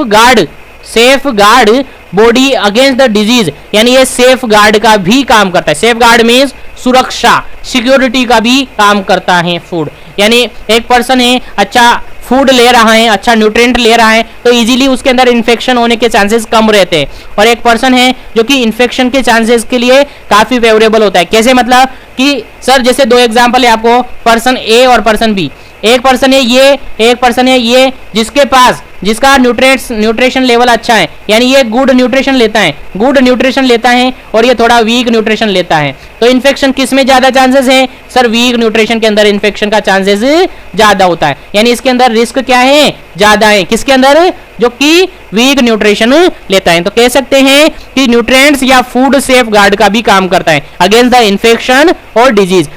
guard body against the disease, यानी ये सेफ गार्ड का भी काम करता है। सेफ गार्ड मीन्स सुरक्षा, सिक्योरिटी का भी काम करता है फूड। यानी एक पर्सन है अच्छा फूड ले रहा है, अच्छा न्यूट्रिएंट ले रहा है, तो इजीली उसके अंदर इन्फेक्शन होने के चांसेस कम रहते हैं। और एक पर्सन है जो कि इन्फेक्शन के चांसेस के लिए काफी फेवरेबल होता है। कैसे, मतलब कि सर जैसे दो एग्जांपल है आपको, पर्सन ए और पर्सन बी। एक पर्सन है ये, एक पर्सन है ये, जिसका न्यूट्रिशन लेवल अच्छा है, यानी ये गुड न्यूट्रिशन लेता है और ये थोड़ा वीक न्यूट्रिशन लेता है। तो इन्फेक्शन किस में ज्यादा चांसेस है? सर वीक न्यूट्रिशन के अंदर इन्फेक्शन का चांसेस ज्यादा होता है, यानी इसके अंदर रिस्क क्या है? ज्यादा है। किसके अंदर? जो कि वीक न्यूट्रिशन लेता है। तो कह सकते हैं कि न्यूट्रिएंट्स या फूड सेफ गार्ड का भी काम करता है अगेंस्ट द इन्फेक्शन और डिजीज,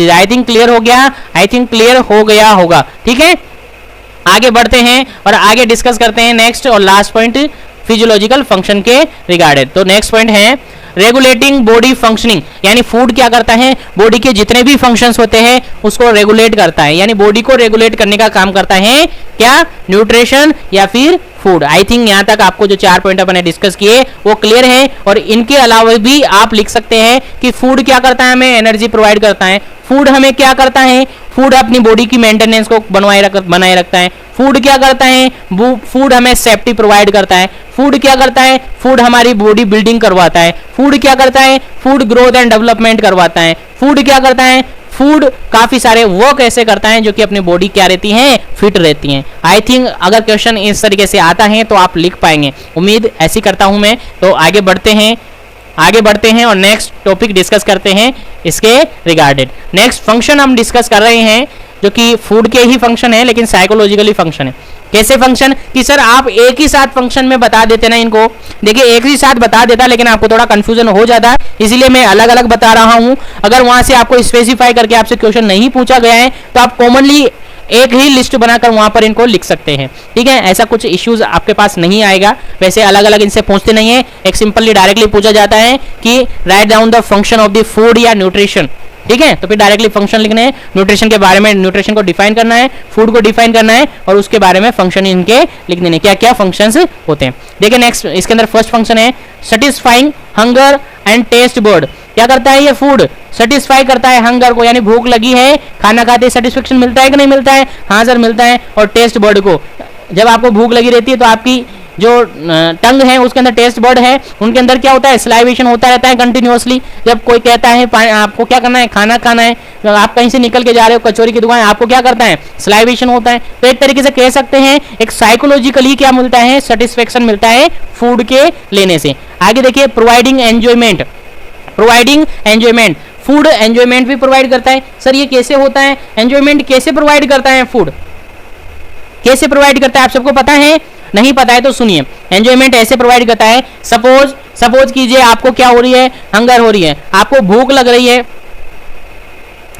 आई थिंक क्लियर हो गया होगा। ठीक है, आगे बढ़ते हैं और आगे डिस्कस करते हैं नेक्स्ट और लास्ट पॉइंट फिजियोलॉजिकल फंक्शन के रिगार्डेड। तो नेक्स्ट पॉइंट है रेगुलेटिंग बॉडी फंक्शनिंग, यानी फूड क्या करता है? बॉडी के जितने भी फंक्शंस होते हैं उसको रेगुलेट करता है, यानी बॉडी को रेगुलेट करने का काम करता है क्या? न्यूट्रिशन या फिर फूड। आई थिंक यहाँ तक आपको जो 4 पॉइंट अपने डिस्कस किए वो क्लियर है। और इनके अलावा भी आप लिख सकते हैं कि फूड क्या करता है? हमें एनर्जी प्रोवाइड करता है। फूड हमें क्या करता है? फूड अपनी बॉडी की मेंटेनेंस को बनाए रखता है। फूड क्या करता है? फूड हमें सेफ्टी प्रोवाइड करता है। फूड क्या करता है? फूड हमारी बॉडी बिल्डिंग करवाता है। फूड क्या करता है? फूड ग्रोथ एंड डेवलपमेंट करवाता है। फूड क्या करता है? फूड काफी सारे वर्क ऐसे करता है जो कि अपनी बॉडी क्या रहती है? फिट रहती है। आई थिंक अगर क्वेश्चन इस तरीके से आता है तो आप लिख पाएंगे, उम्मीद ऐसी करता हूं मैं। तो आगे बढ़ते हैं और नेक्स्ट टॉपिक डिस्कस करते हैं इसके रिगार्डेड। नेक्स्ट फंक्शन हम डिस्कस कर रहे हैं जो कि फूड के ही फंक्शन है लेकिन साइकोलॉजिकली फंक्शन है। कैसे फंक्शन? कि सर आप एक ही साथ फंक्शन में बता देते ना इनको। देखिए एक ही साथ बता देता लेकिन आपको थोड़ा कंफ्यूजन हो जाता है, इसीलिए मैं अलग अलग बता रहा हूं। अगर वहां से आपको स्पेसिफाई करके आपसे क्वेश्चन नहीं पूछा गया है तो आप कॉमनली एक ही लिस्ट बनाकर वहां पर इनको लिख सकते हैं। ठीक है, ऐसा कुछ इश्यूज आपके पास नहीं आएगा। वैसे अलग अलग इनसे पूछते नहीं है, एक सिंपली डायरेक्टली पूछा जाता है कि write down the function of the food या न्यूट्रिशन। ठीक है, तो फिर डायरेक्टली फंक्शन लिखने हैं, न्यूट्रिशन के बारे में, न्यूट्रिशन को डिफाइन करना है, फूड को डिफाइन करना है और उसके बारे में फंक्शन इनके लिख देने, क्या क्या फंक्शंस होते हैं। देखिए नेक्स्ट इसके अंदर फर्स्ट फंक्शन है satisfying hunger and taste bud. क्या करता है ये? फूड सेटिस्फाई करता है हंगर को, यानी भूख लगी है, खाना खाते सेटिस्फेक्शन मिलता है कि नहीं मिलता है? हाँ सर मिलता है। और टेस्ट बर्ड को, जब आपको भूख लगी रहती है तो आपकी जो टंग है उसके अंदर टेस्ट बर्ड है, उनके अंदर क्या होता है? स्लाइवेशन होता रहता है कंटिन्यूअसली। जब कोई कहता है आपको क्या करना है? खाना खाना है, आप कहीं से निकल के जा रहे हो कचौरी की दुकान, आपको क्या करता है? स्लाइवेशन होता है। तो एक तरीके से कह सकते हैं एक साइकोलॉजिकली क्या मिलता है? सेटिस्फेक्शन मिलता है फूड के लेने से। आगे देखिए प्रोवाइडिंग एंजॉयमेंट, फूड एंजॉयमेंट भी प्रोवाइड करता है। सर ये कैसे होता है? एंजॉयमेंट कैसे प्रोवाइड करता है? फूड कैसे प्रोवाइड करता है? आप सबको पता है? नहीं पता है तो सुनिए, एंजॉयमेंट ऐसे प्रोवाइड करता है। सपोज कीजिए आपको क्या हो रही है? हंगर हो रही है, आपको भूख लग रही है।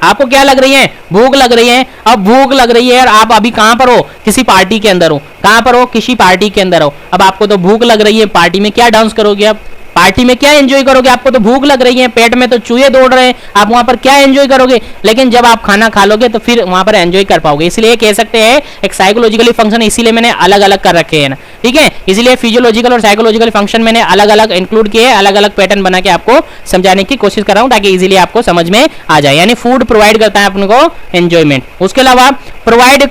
आपको क्या लग रही है? भूख लग रही है। अब भूख लग रही है और आप अभी कहां पर हो? किसी पार्टी के अंदर हो। कहां पर हो? किसी पार्टी के अंदर हो। अब आपको तो भूख लग रही है, पार्टी में क्या डांस करोगे? आप पार्टी में क्या एंजॉय करोगे? आपको तो भूख लग रही है, पेट में तो चूहे दौड़ रहे हैं, आप वहां पर क्या एंजॉय करोगे? लेकिन जब आप खाना खा लोगे तो फिर वहां पर एंजॉय कर पाओगे। इसलिए कह सकते हैं एक साइकोलॉजिकली फंक्शन, इसीलिए मैंने अलग अलग कर रखे हैं ना। ठीक है, इसलिए फिजियोलॉजिकल और साइकोलॉजिकल फंक्शन मैंने अलग अलग इंक्लूड किए, अलग अलग पैटर्न बना के आपको समझाने की कोशिश कर रहा हूं ताकि इजीली आपको समझ में आ जाए। यानी फूड प्रोवाइड करता है अपने को एंजॉयमेंट। उसके अलावा provide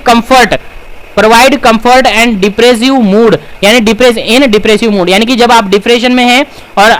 comfort and depressive mood, यानी डिप्रेसिव मूड, यानी कि जब आप डिप्रेशन में हैं और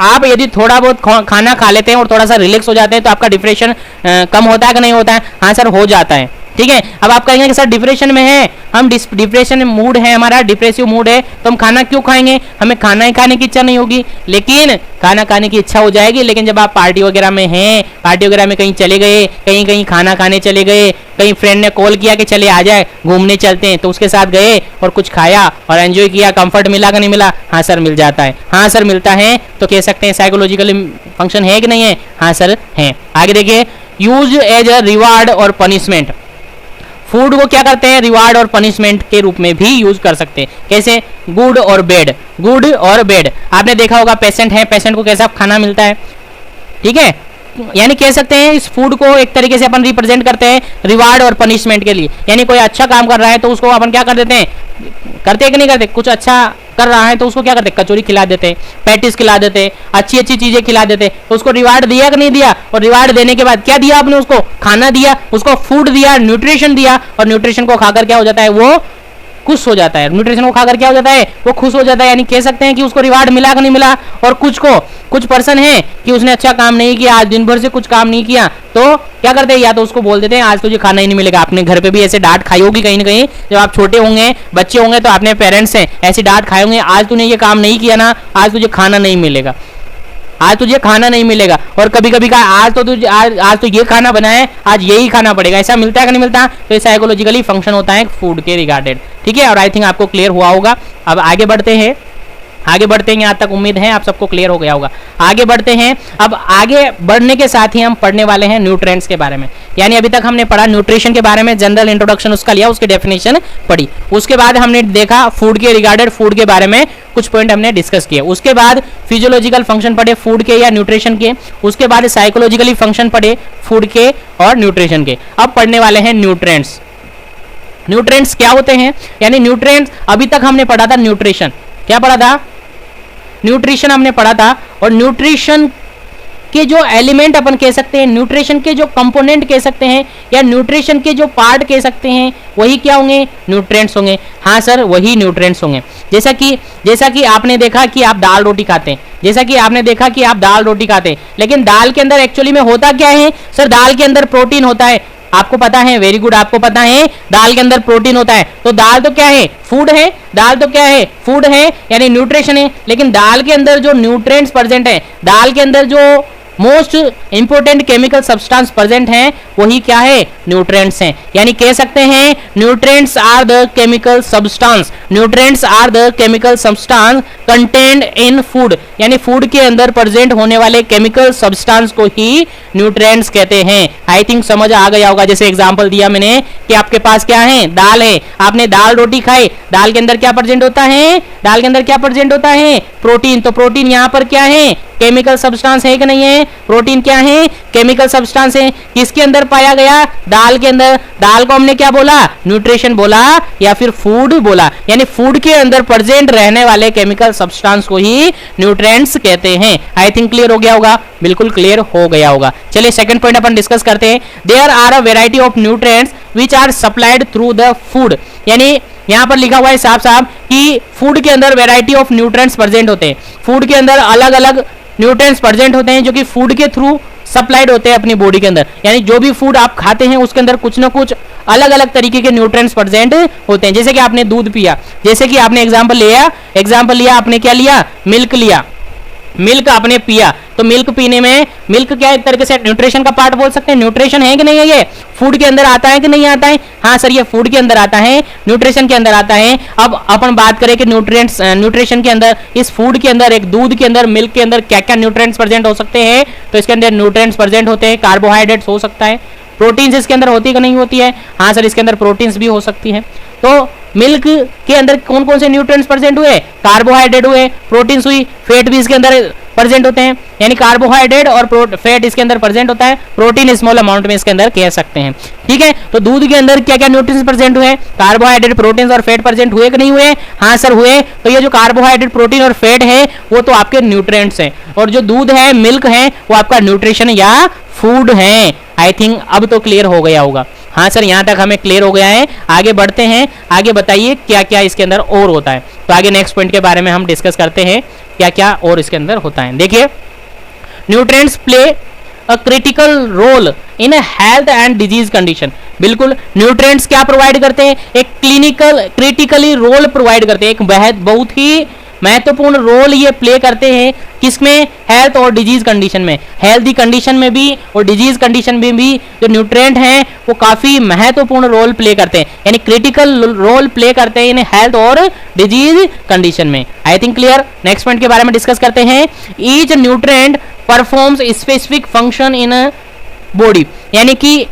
आप यदि थोड़ा बहुत खाना खा लेते हैं और थोड़ा सा रिलैक्स हो जाते हैं तो आपका डिप्रेशन कम होता है कि नहीं होता है? हाँ सर हो जाता है। ठीक है, अब आप कहेंगे कि सर डिप्रेशन में है हम, डिप्रेशन मूड है हमारा, डिप्रेसिव मूड है, तो हम खाना क्यों खाएंगे? हमें खाना ही खाने की इच्छा नहीं होगी। लेकिन खाना खाने की इच्छा हो जाएगी, लेकिन जब आप पार्टी वगैरह में हैं, पार्टी वगैरह में कहीं चले गए, कहीं खाना खाने चले गए, कहीं फ्रेंड ने कॉल किया कि चले आ जाए घूमने चलते हैं, तो उसके साथ गए और कुछ खाया और एंजॉय किया, कंफर्ट मिला कि नहीं मिला? हाँ सर मिल जाता है। हाँ सर मिलता है, तो कह सकते हैं साइकोलॉजिकल फंक्शन है कि नहीं है? हाँ सर है। आगे देखिए यूज एज अ रिवार्ड और पनिशमेंट। फूड को क्या करते हैं? रिवार्ड और पनिशमेंट के रूप में भी यूज कर सकते हैं। कैसे? गुड और बैड। आपने देखा होगा पेशेंट है, पेशेंट को कैसा खाना मिलता है? ठीक है, यानी कह सकते हैं इस फूड को एक तरीके से अपन रिप्रेजेंट करते हैं रिवार्ड और पनिशमेंट के लिए। यानी कोई अच्छा काम कर रहा है तो उसको अपन क्या कर देते हैं, करते हैं कि नहीं करते, कुछ अच्छा कर रहा है तो उसको क्या करते हैं, कचौरी खिला देते हैं, पैटिस खिला देते हैं, अच्छी अच्छी चीजें खिला देते हैं। तो उसको रिवार्ड दिया कि नहीं दिया, और रिवार्ड देने के बाद क्या दिया आपने, उसको खाना दिया, उसको फूड दिया, न्यूट्रिशन दिया, और न्यूट्रिशन को खाकर क्या हो जाता है, वो खुश हो जाता है। न्यूट्रिशन को खाकर क्या हो जाता है, वो खुश हो जाता है। यानी कह सकते हैं कि उसको रिवार्ड मिला कि नहीं मिला। और कुछ पर्सन है कि उसने अच्छा काम नहीं किया, आज दिन भर से कुछ काम नहीं किया, तो क्या करते हैं, या तो उसको बोल देते हैं आज तुझे खाना ही नहीं मिलेगा। आपने घर पे भी ऐसे डांट खाई होगी कहीं ना कहीं, जब आप छोटे होंगे, बच्चे होंगे, तो आपने पेरेंट्स से ऐसी डांट खाए होंगे, आज तूने ये काम नहीं किया ना, आज तुझे खाना नहीं मिलेगा, आज तुझे खाना नहीं मिलेगा। और कभी कभी का आज तो ये खाना बना है, आज यही खाना पड़ेगा, ऐसा मिलता है कि नहीं मिलता। तो ये साइकोलॉजिकली फंक्शन होता है फूड के रिगार्डेड, ठीक है। और आई थिंक आपको क्लियर हुआ होगा। अब आगे बढ़ते हैं, यहाँ तक उम्मीद है आप सबको क्लियर हो गया होगा। आगे बढ़ते हैं। अब आगे बढ़ने के साथ ही हम पढ़ने वाले हैं न्यूट्रिएंट्स के बारे में। यानी अभी तक हमने पढ़ा न्यूट्रिशन के बारे में, जनरल इंट्रोडक्शन उसका लिया, उसकी डेफिनेशन पढ़ी। उसके बाद हमने देखा फूड के रिगार्डेड, फूड के बारे में कुछ पॉइंट हमने डिस्कस किए। उसके बाद फिजियोलॉजिकल फंक्शन पढ़े फूड के या न्यूट्रिशन के। उसके बाद साइकोलॉजिकली फंक्शन पढ़े फूड के और न्यूट्रिशन के। अब पढ़ने वाले हैं न्यूट्रिएंट्स। न्यूट्रिएंट्स क्या होते हैं, यानी न्यूट्रिएंट्स अभी तक हमने पढ़ा था न्यूट्रिशन, क्या पढ़ा था, न्यूट्रिशन हमने पढ़ा था। और न्यूट्रिशन के जो एलिमेंट अपन कह सकते हैं, न्यूट्रिशन के जो कंपोनेंट कह सकते हैं, या न्यूट्रिशन के जो पार्ट कह सकते हैं, वही क्या होंगे, न्यूट्रिएंट्स होंगे। हाँ सर, वही न्यूट्रिएंट्स होंगे। जैसा कि आपने देखा कि आप दाल रोटी खाते हैं, लेकिन दाल के अंदर एक्चुअली में होता क्या है सर, दाल के अंदर प्रोटीन होता है। आपको पता है, वेरी गुड, आपको पता है दाल के अंदर प्रोटीन होता है। तो दाल तो क्या है, फूड है, फूड है यानी न्यूट्रिशन है। लेकिन दाल के अंदर जो न्यूट्रिएंट्स प्रेजेंट है, दाल के अंदर जो most important chemical substance present हैं, वही क्या है, न्यूट्रिएंट्स हैं। यानी कह सकते हैं nutrients are the chemical substance, contained in food. यानी फूड के अंदर प्रेजेंट होने वाले केमिकल सब्सटेंस को ही न्यूट्रिएंट्स कहते हैं। आई थिंक समझ आ गया होगा। जैसे एग्जांपल दिया मैंने कि आपके पास क्या है, दाल है, आपने दाल रोटी खाई, दाल के अंदर क्या प्रेजेंट होता है, प्रोटीन। तो प्रोटीन यहाँ पर क्या है, केमिकल सब्सटेंस है कि नहीं है, प्रोटीन क्या है, केमिकल सब्सटेंस है। किसके अंदर पाया गया, दाल के अंदर। दाल को हमने क्या बोला, न्यूट्रिशन बोला या फिर फूड बोला। यानी फूड के अंदर प्रेजेंट रहने वाले केमिकल सब्सटेंस को ही न्यूट्रिएंट्स कहते हैं। आई थिंक क्लियर हो गया होगा, बिल्कुल क्लियर हो गया होगा। चलिए सेकंड पॉइंट अपन डिस्कस करते हैं। There are a variety of nutrients which are supplied through the food. यानी यहाँ पर लिखा हुआ है साफ साफ कि फूड के अंदर वेराइटी ऑफ न्यूट्रिएंट्स प्रेजेंट होते हैं। फूड के अंदर अलग अलग न्यूट्रिएंट्स प्रेजेंट होते हैं जो कि फूड के थ्रू सप्लाइड होते हैं अपनी बॉडी के अंदर। यानी जो भी फूड आप खाते हैं उसके अंदर कुछ ना कुछ अलग अलग तरीके के न्यूट्रिएंट्स प्रेजेंट होते हैं। जैसे कि आपने दूध पिया, जैसे कि आपने एग्जांपल लिया, आपने क्या लिया, मिल्क आपने पिया। तो मिल्क पीने में, मिल्क क्या एक तरीके से न्यूट्रिशन का पार्ट बोल सकते हैं। न्यूट्रिशन है कि नहीं है, ये फूड के अंदर आता है कि नहीं आता है, हाँ सर ये फूड के अंदर आता है, न्यूट्रिशन के अंदर आता है। अब अपन बात करें कि न्यूट्रिशन के अंदर, इस फूड के अंदर, एक दूध के अंदर, मिल्क के अंदर क्या क्या न्यूट्रिएंट्स प्रेजेंट हो सकते हैं। तो इसके अंदर न्यूट्रिएंट्स प्रेजेंट होते हैं, कार्बोहाइड्रेट्स हो सकता है, प्रोटीन्स इसके अंदर होती है कि नहीं होती है, हाँ सर इसके अंदर प्रोटीन्स भी हो सकती है। तो मिल्क के अंदर कौन कौन से न्यूट्रिएंट्स प्रेजेंट हुए, कार्बोहाइड्रेट हुए, प्रोटीन्स हुई, फैट भी इसके अंदर प्रेजेंट होते हैं। यानी कार्बोहाइड्रेट और फैट इसके अंदर प्रेजेंट होता है, प्रोटीन स्मॉल अमाउंट में इसके अंदर कह सकते हैं, ठीक है। तो दूध के अंदर क्या क्या न्यूट्रिएंट्स प्रेजेंट हुए, कार्बोहाइड्रेट, प्रोटीन और फैट प्रेजेंट हुए कि नहीं हुए, हाँ सर हुए। तो ये जो कार्बोहाइड्रेट, प्रोटीन और फैट है वो तो आपके न्यूट्रिएंट्स हैं, और जो दूध है, मिल्क है, वो आपका न्यूट्रिशन या फूड है। आई थिंक अब तो क्लियर हो गया होगा, हाँ सर यहाँ तक हमें क्लियर हो गया है। आगे बढ़ते हैं, आगे बताइए क्या क्या इसके अंदर और होता है। तो आगे नेक्स्ट पॉइंट के बारे में हम डिस्कस करते हैं क्या क्या और इसके अंदर होता है। देखिए, nutrients play a critical role in health and disease condition. बिल्कुल, न्यूट्रिएंट्स क्या प्रोवाइड करते हैं, एक क्रिटिकली रोल प्रोवाइड करते हैं, एक बहुत ही महत्वपूर्ण रोल ये प्ले करते हैं। किसमें, हेल्थ और डिजीज कंडीशन में। हेल्थी कंडीशन में भी और डिजीज कंडीशन में भी जो न्यूट्रिएंट हैं वो काफी महत्वपूर्ण रोल प्ले करते हैं, यानी क्रिटिकल रोल प्ले करते हैं इन हेल्थ और डिजीज कंडीशन में। आई थिंक क्लियर। नेक्स्ट पॉइंट के बारे में डिस्कस करते हैं। Each nutrient performs specific function in body. यानी कि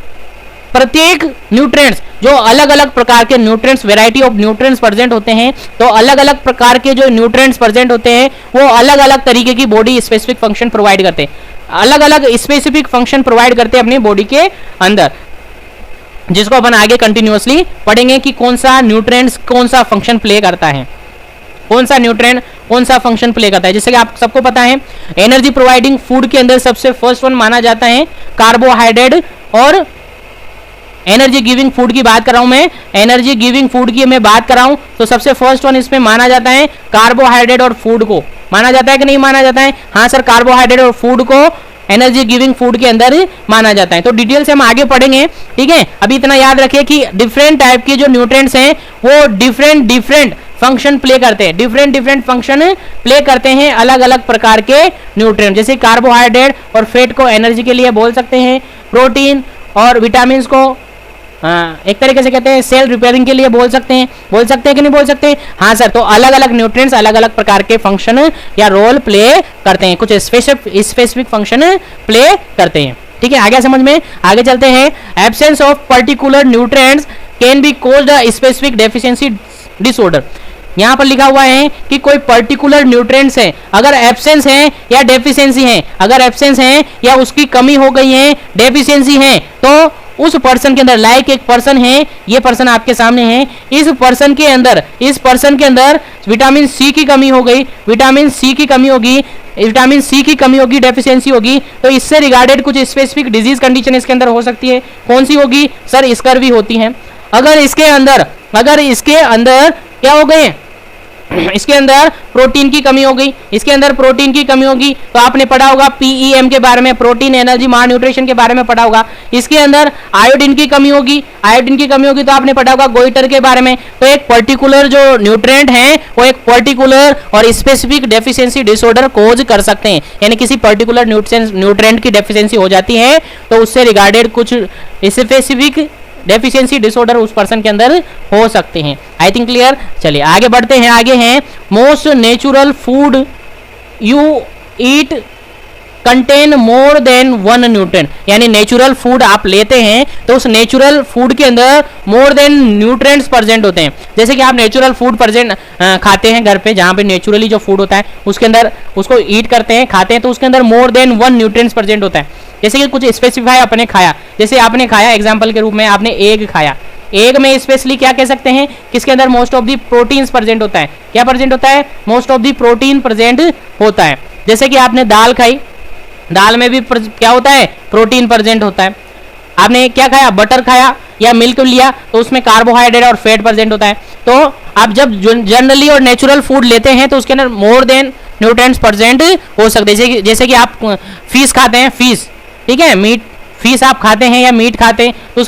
प्रत्येक न्यूट्रिएंट्स, जो अलग अलग प्रकार के nutrients, variety of nutrients present होते हैं, तो अलग अलग प्रकार के जो न्यूट्रिएंट्स प्रेजेंट होते हैं वो अलग अलग तरीके की बॉडी स्पेसिफिक फंक्शन प्रोवाइड करते हैं, अलग अलग स्पेसिफिक फंक्शन प्रोवाइड करते हैं अपनी बॉडी के अंदर, जिसको अपन आगे कंटिन्यूअसली पढ़ेंगे कि कौन सा न्यूट्रिएंट्स कौन सा फंक्शन प्ले करता है, कौन सा न्यूट्रिएंट कौन सा फंक्शन प्ले करता है। जैसे कि आप सबको पता है एनर्जी प्रोवाइडिंग फूड के अंदर सबसे फर्स्ट वन माना जाता है कार्बोहाइड्रेट, और एनर्जी गिविंग फूड की बात कर रहा हूं मैं, एनर्जी गिविंग फूड की मैं बात कर रहा हूं तो सबसे फर्स्ट वन इसमें माना जाता है कार्बोहाइड्रेट और फूड को, माना जाता है कि नहीं माना जाता है? हाँ सर, कार्बोहाइड्रेट और फूड को एनर्जी गिविंग फूड के अंदर माना जाता है। तो डिटेल से हम आगे पढ़ेंगे, ठीक है। अभी इतना याद रखिए कि डिफरेंट टाइप के जो न्यूट्रिएंट्स हैं वो डिफरेंट फंक्शन प्ले करते हैं, डिफरेंट फंक्शन प्ले करते हैं अलग अलग प्रकार के न्यूट्रिएंट। जैसे कार्बोहाइड्रेट और फैट को एनर्जी के लिए बोल सकते हैं, प्रोटीन और विटामिन को एक तरीके से कहते हैं सेल रिपेयरिंग के लिए बोल सकते हैं कि नहीं बोल सकते? हाँ सर। तो अलग अलग न्यूट्रिएंट्स अलग अलग प्रकार के फंक्शन या रोल प्ले करते हैं, कुछ स्पेसिफिक फंक्शन प्ले करते हैं, ठीक है। आगे समझ में आगे चलते हैं। Absence of particular nutrients can be called a specific deficiency disorder. यहाँ पर लिखा हुआ है कि कोई पर्टिकुलर न्यूट्रिएंट्स है, अगर एब्सेंस है या डेफिशिएंसी है, अगर एब्सेंस है या उसकी कमी हो गई है, डेफिशिएंसी है, तो उस पर्सन के अंदर, लाइक एक पर्सन है, ये पर्सन आपके सामने है, इस पर्सन के अंदर विटामिन सी की कमी हो गई, विटामिन सी की कमी होगी, डेफिशिएंसी होगी, तो इससे रिगार्डेड कुछ स्पेसिफिक डिजीज कंडीशन इसके अंदर हो सकती है। कौन सी होगी सर? स्कर्वी होती है। अगर इसके अंदर क्या हो गए, इसके अंदर प्रोटीन की कमी हो गई, तो आपने पढ़ा होगा पीईएम के बारे में, प्रोटीन एनर्जी माल न्यूट्रिशन के बारे में पढ़ा होगा। इसके अंदर आयोडीन की कमी होगी, तो आपने पढ़ा होगा गोइटर के बारे में। तो एक पर्टिकुलर जो न्यूट्रिएंट है वो एक पर्टिकुलर और स्पेसिफिक डेफिशिएंसी डिसऑर्डर कोज कर सकते हैं, यानी किसी पर्टिकुलर न्यूट्रिएंट की डेफिशिएंसी हो जाती है तो उससे रिगार्डेड कुछ स्पेसिफिक डेफिशिएंसी डिसऑर्डर उस पर्सन के अंदर हो सकते हैं। आई थिंक क्लियर। चलिए आगे बढ़ते हैं। आगे हैं most natural food you eat contain more than one nutrient, यानी नेचुरल फूड आप लेते हैं तो उस नेचुरल फूड के अंदर मोर देन न्यूट्रिएंट्स प्रेजेंट होते हैं। जैसे कि आप नेचुरल फूड प्रेजेंट खाते हैं घर पे, जहां पे नेचुरली जो फूड होता है उसके अंदर उसको ईट करते हैं, खाते हैं, तो उसके अंदर more than one nutrients present होता है। जैसे कि कुछ स्पेसिफाई आपने खाया, जैसे आपने खाया एग्जाम्पल के रूप में आपने एग खाया, एग में स्पेशली क्या कह सकते हैं, किसके अंदर most of the proteins present होता है। क्या प्रेजेंट होता है? Most of the protein present होता है। जैसे कि आपने दाल खाई, दाल में भी क्या होता है? प्रोटीन प्रेजेंट होता है। आपने क्या खाया? बटर खाया या मिल्क लिया, तो उसमें कार्बोहाइड्रेट और फैट प्रेजेंट होता है। तो आप जब जनरली और नेचुरल फूड लेते हैं तो उसके अंदर मोर देन न्यूट्रिएंट्स प्रेजेंट हो सकते हैं। जैसे कि आप फिश खाते हैं, फिश, ठीक है, मीट, फिश आप खाते हैं या मीट खाते हैं, तो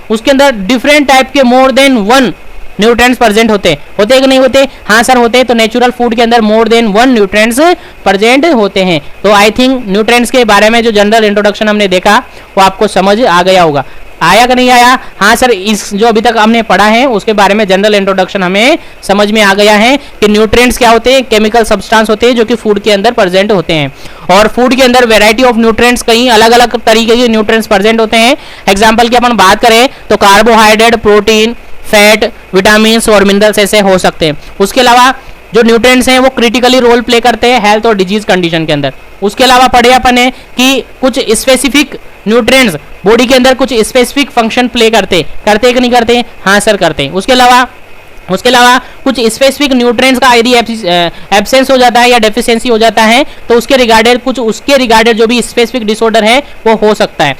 उसके अंदर डिफरेंट टाइप के more than one nutrients present होते हैं कि नहीं होते? हाँ सर होते हैं। तो नेचुरल फूड के अंदर more than one nutrients present होते हैं। तो आई थिंक न्यूट्रिएंट्स के बारे में जो जनरल इंट्रोडक्शन हमने देखा वो आपको समझ आ गया होगा। आया कि नहीं आया? हाँ सर, इस जो अभी तक हमने पढ़ा है उसके बारे में जनरल इंट्रोडक्शन हमें समझ में आ गया है कि न्यूट्रिएंट्स क्या होते हैं, केमिकल सब्सटेंस होते हैं जो कि फूड के अंदर प्रेजेंट होते हैं। और फूड के अंदर वैरायटी ऑफ न्यूट्रिएंट्स, कई अलग अलग तरीके के न्यूट्रिएंट्स प्रेजेंट होते हैं। एग्जाम्पल की अपन बात करें तो कार्बोहाइड्रेट, प्रोटीन, फैट, विटामिन और मिनरल्स ऐसे हो सकते हैं। उसके अलावा जो न्यूट्रिएंट्स हैं वो क्रिटिकली रोल प्ले करते हैं हेल्थ और डिजीज कंडीशन के अंदर। उसके अलावा पढ़े अपन है कि कुछ स्पेसिफिक न्यूट्रिएंट्स बॉडी के अंदर कुछ स्पेसिफिक फंक्शन प्ले करते कि नहीं करते? हाँ सर करते हैं। उसके अलावा कुछ स्पेसिफिक न्यूट्रिएंट्स का यदि एब्सेंस हो जाता है या डेफिशिएंसी हो जाता है तो उसके रिगार्डेड जो भी स्पेसिफिक डिसऑर्डर है वो हो सकता है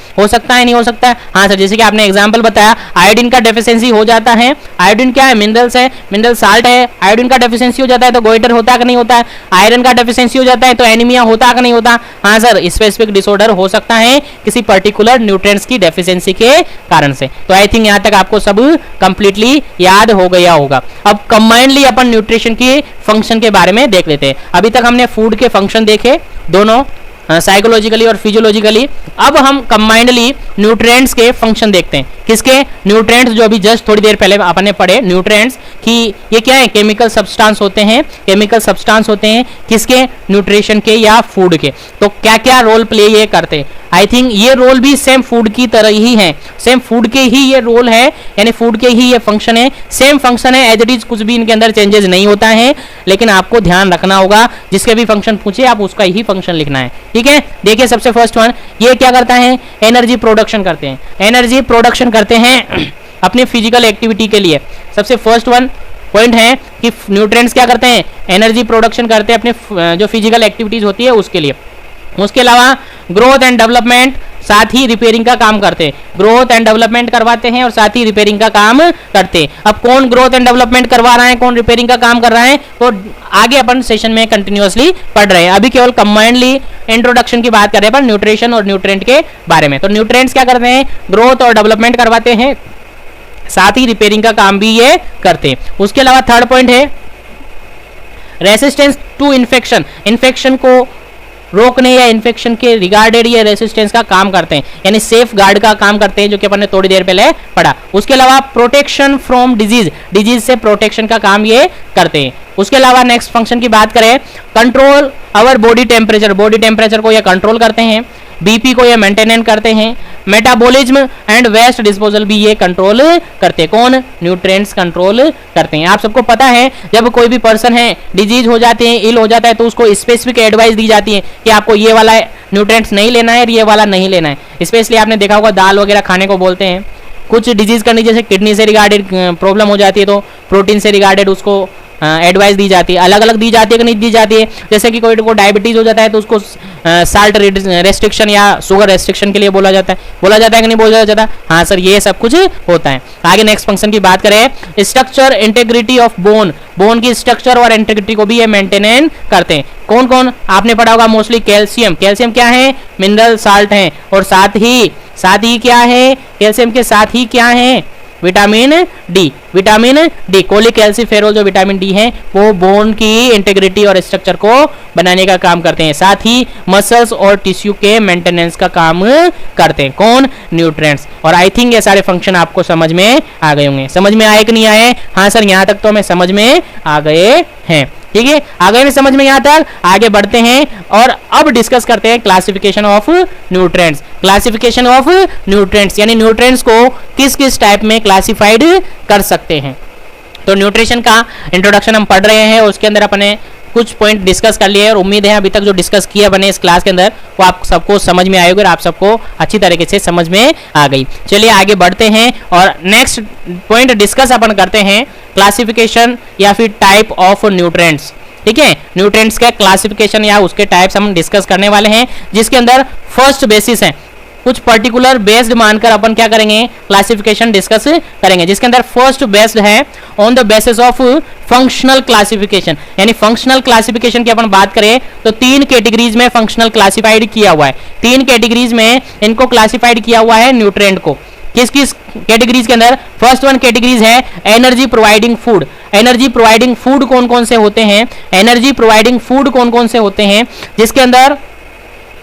नहीं हो सकता है? हाँ सर, जैसे कि आपने एग्जांपल बताया आयोडीन का डेफिशिएंसी हो जाता है। आयोडीन क्या है? मिनरल्स है, मिनरल साल्ट है। आयोडीन का डेफिशिएंसी हो जाता है तो गोइटर होता है कि नहीं होता है? आयरन का डेफिशिएंसी हो जाता है तो एनीमिया होता कि नहीं होता? हाँ सर, स्पेसिफिक डिसऑर्डर हो सकता है किसी पर्टिकुलर न्यूट्रिएंट्स की डेफिशिएंसी के कारण से। तो आई थिंक यहाँ तक आपको सब कंप्लीटली याद हो गया होगा। अब कंबाइंडली अपन न्यूट्रिशन की फंक्शन के बारे में देख लेते हैं। अभी तक हमने फूड के फंक्शन देखे दोनों, साइकोलॉजिकली और फिजियोलॉजिकली। अब हम कंबाइंडली न्यूट्रिएंट्स के फंक्शन देखते हैं। किसके? न्यूट्रिएंट्स, जो अभी जस्ट थोड़ी देर पहले आपने पढ़े न्यूट्रिएंट्स कि ये क्या है, केमिकल सब्सटेंस होते हैं। केमिकल सब्सटेंस होते हैं किसके? न्यूट्रिशन के या फूड के। तो क्या क्या रोल प्ले ये करते हैं? आई थिंक ये रोल भी सेम फूड की तरह ही है, सेम फूड के ही ये रोल है, यानी फूड के ही ये फंक्शन है, सेम फंक्शन है एज इट इज, कुछ भी इनके अंदर चेंजेस नहीं होता है। लेकिन आपको ध्यान रखना होगा, जिसके भी फंक्शन पूछे आप उसका ही फंक्शन लिखना है, ठीक है। देखिए सबसे फर्स्ट वन, ये क्या करता है? एनर्जी प्रोडक्शन करते हैं। एनर्जी प्रोडक्शन करते हैं अपने फिजिकल एक्टिविटी के लिए। सबसे फर्स्ट वन पॉइंट है कि न्यूट्रिएंट्स क्या करते हैं? एनर्जी प्रोडक्शन करते हैं अपने जो फिजिकल एक्टिविटीज होती है उसके लिए। उसके अलावा ग्रोथ एंड डेवलपमेंट, साथ ही रिपेयरिंग का काम करते हैं। ग्रोथ एंड डेवलपमेंट करवाते हैं और साथ ही रिपेयरिंग का काम करते हैं। अब कौन ग्रोथ एंड डेवलपमेंट करवा रहा है, कौन रिपेयरिंग का काम कर रहा है, तो आगे अपन सेशन में कंटिन्यूअसली पढ़ रहे हैं। अभी केवल कंबाइंडली इंट्रोडक्शन की बात कर रहे हैं पर न्यूट्रिशन और न्यूट्रिएंट के बारे में। तो न्यूट्रिएंट्स क्या करते हैं? ग्रोथ और डेवलपमेंट करवाते हैं, साथ ही रिपेयरिंग का काम भी ये करते हैं। उसके अलावा थर्ड पॉइंट है रेसिस्टेंस टू इन्फेक्शन। इन्फेक्शन को रोकने या इन्फेक्शन के रिगार्डेड ये रेसिस्टेंस का काम करते हैं, यानी सेफ गार्ड का काम करते हैं, जो कि अपन ने थोड़ी देर पहले पढ़ा। उसके अलावा प्रोटेक्शन फ्रॉम डिजीज, डिजीज से प्रोटेक्शन का काम ये करते हैं। उसके अलावा नेक्स्ट फंक्शन की बात करें, control our body temperature, body temperature को ये कंट्रोल करते हैं। बीपी को ये मेंटेन करते हैं। मेटाबॉलिज्म एंड वेस्ट डिस्पोजल भी ये कंट्रोल करते हैं। कौन? न्यूट्रिएंट्स कंट्रोल करते हैं। आप सबको पता है जब कोई भी पर्सन है डिजीज हो जाते हैं, इल हो जाता है, तो उसको स्पेसिफिक एडवाइस दी जाती है कि आपको ये वाला न्यूट्रिएंट्स नहीं लेना है और ये वाला नहीं लेना है। स्पेशली आपने देखा होगा दाल वगैरह खाने को बोलते हैं। कुछ डिजीज करनी, जैसे किडनी से रिगार्डेड प्रॉब्लम हो जाती है तो प्रोटीन से रिगार्डेड उसको एडवाइस दी जाती है। अलग अलग दी जाती है कि नहीं दी जाती है? जैसे कि कोई को डायबिटीज हो जाता है तो उसको साल्ट रेस्ट्रिक्शन या शुगर रेस्ट्रिक्शन के लिए बोला जाता है कि नहीं बोला जाता? हाँ सर, ये सब कुछ होता है। आगे नेक्स्ट फंक्शन की बात करें, structure integrity of bone, bone की स्ट्रक्चर और इंटेग्रिटी को भी ये मेंटेन करते हैं। कौन कौन? आपने पढ़ा होगा मोस्टली कैल्शियम। कैल्शियम क्या है? मिनरल साल्ट है। और साथ ही क्या है? कैल्शियम के साथ ही क्या है? Vitamin D. विटामिन डी, कोलिकैल्सिफेरॉल जो विटामिन डी है वो बोन की इंटेग्रिटी और स्ट्रक्चर को बनाने का काम करते हैं। साथ ही मसल्स और टिश्यू के मेंटेनेंस का काम करते हैं। कौन? न्यूट्रिएंट्स। और आई थिंक ये सारे फंक्शन आपको समझ में आ गए होंगे। समझ में आए कि नहीं आए? हाँ सर, यहाँ तक तो हमें समझ में आ गए हैं, ठीक है। आ गए समझ में यहाँ तक? आगे बढ़ते हैं और अब डिस्कस करते हैं classification of nutrients. Classification of nutrients यानी न्यूट्रिएंट्स को किस किस टाइप में क्लासिफाइड कर सकते हैं। तो न्यूट्रिशन का इंट्रोडक्शन हम पढ़ रहे हैं और उसके अंदर अपने कुछ पॉइंट डिस्कस कर लिए और उम्मीद है अभी तक जो डिस्कस किया बने इस क्लास के अंदर वो आप सबको समझ में आएगा और आप सबको अच्छी तरीके से समझ में आ गई। चलिए आगे बढ़ते हैं और नेक्स्ट पॉइंट डिस्कस अपन करते हैं क्लासिफिकेशन या फिर टाइप ऑफ न्यूट्रिएंट्स, ठीक है। न्यूट्रिएंट्स का क्लासिफिकेशन या उसके टाइप्स हम डिस्कस करने वाले हैं, जिसके अंदर फर्स्ट बेसिस है, कुछ पर्टिकुलर बेस्ड मानकर अपन क्या करेंगे? क्लासिफिकेशन डिस्कस करेंगे, जिसके अंदर फर्स्ट बेस्ड है on the basis of functional classification. यानी फंक्शनल क्लासिफिकेशन की अपन बात करें तो 3 कैटेगरीज में फंक्शनल क्लासिफाइड किया हुआ है। 3 कैटेगरीज में इनको क्लासिफाइड किया हुआ है न्यूट्रिएंट को। किस किस कैटेगरीज के अंदर? फर्स्ट वन कैटेगरीज है energy providing food. Energy providing food कौन कौन से होते हैं? एनर्जी प्रोवाइडिंग फूड कौन कौन से होते हैं, जिसके अंदर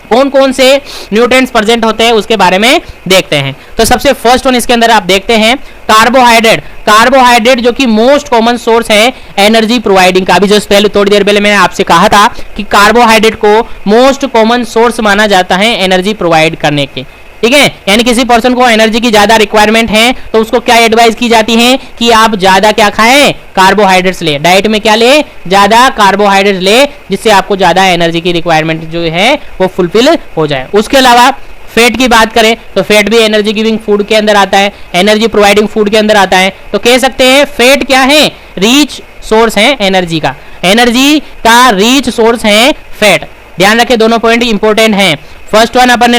कौन कौन से न्यूट्रिएंट्स प्रेजेंट होते हैं उसके बारे में देखते हैं। तो सबसे फर्स्ट वन इसके अंदर आप देखते हैं कार्बोहाइड्रेट। कार्बोहाइड्रेट जो कि मोस्ट कॉमन सोर्स है एनर्जी प्रोवाइडिंग का। अभी जस्ट पहले थोड़ी देर पहले मैंने आपसे कहा था कि कार्बोहाइड्रेट को मोस्ट कॉमन सोर्स माना जाता है एनर्जी प्रोवाइड करने के, ठीक है। यानी किसी पर्सन को एनर्जी की ज्यादा रिक्वायरमेंट है तो उसको क्या एडवाइस की जाती है कि आप ज्यादा क्या खाएं? कार्बोहाइड्रेट्स ले। डाइट में क्या ले? ज्यादा कार्बोहाइड्रेट्स ले, जिससे आपको ज्यादा एनर्जी की रिक्वायरमेंट जो है वो फुलफिल हो जाए। उसके अलावा फैट की बात करें तो फैट भी एनर्जी गिविंग फूड के अंदर आता है, एनर्जी प्रोवाइडिंग फूड के अंदर आता है। तो कह सकते हैं फैट क्या है? रिच सोर्स है एनर्जी का। एनर्जी का रिच सोर्स है फैट। ध्यान रखें, दोनों पॉइंट इंपॉर्टेंट हैं। फर्स्ट वन अपन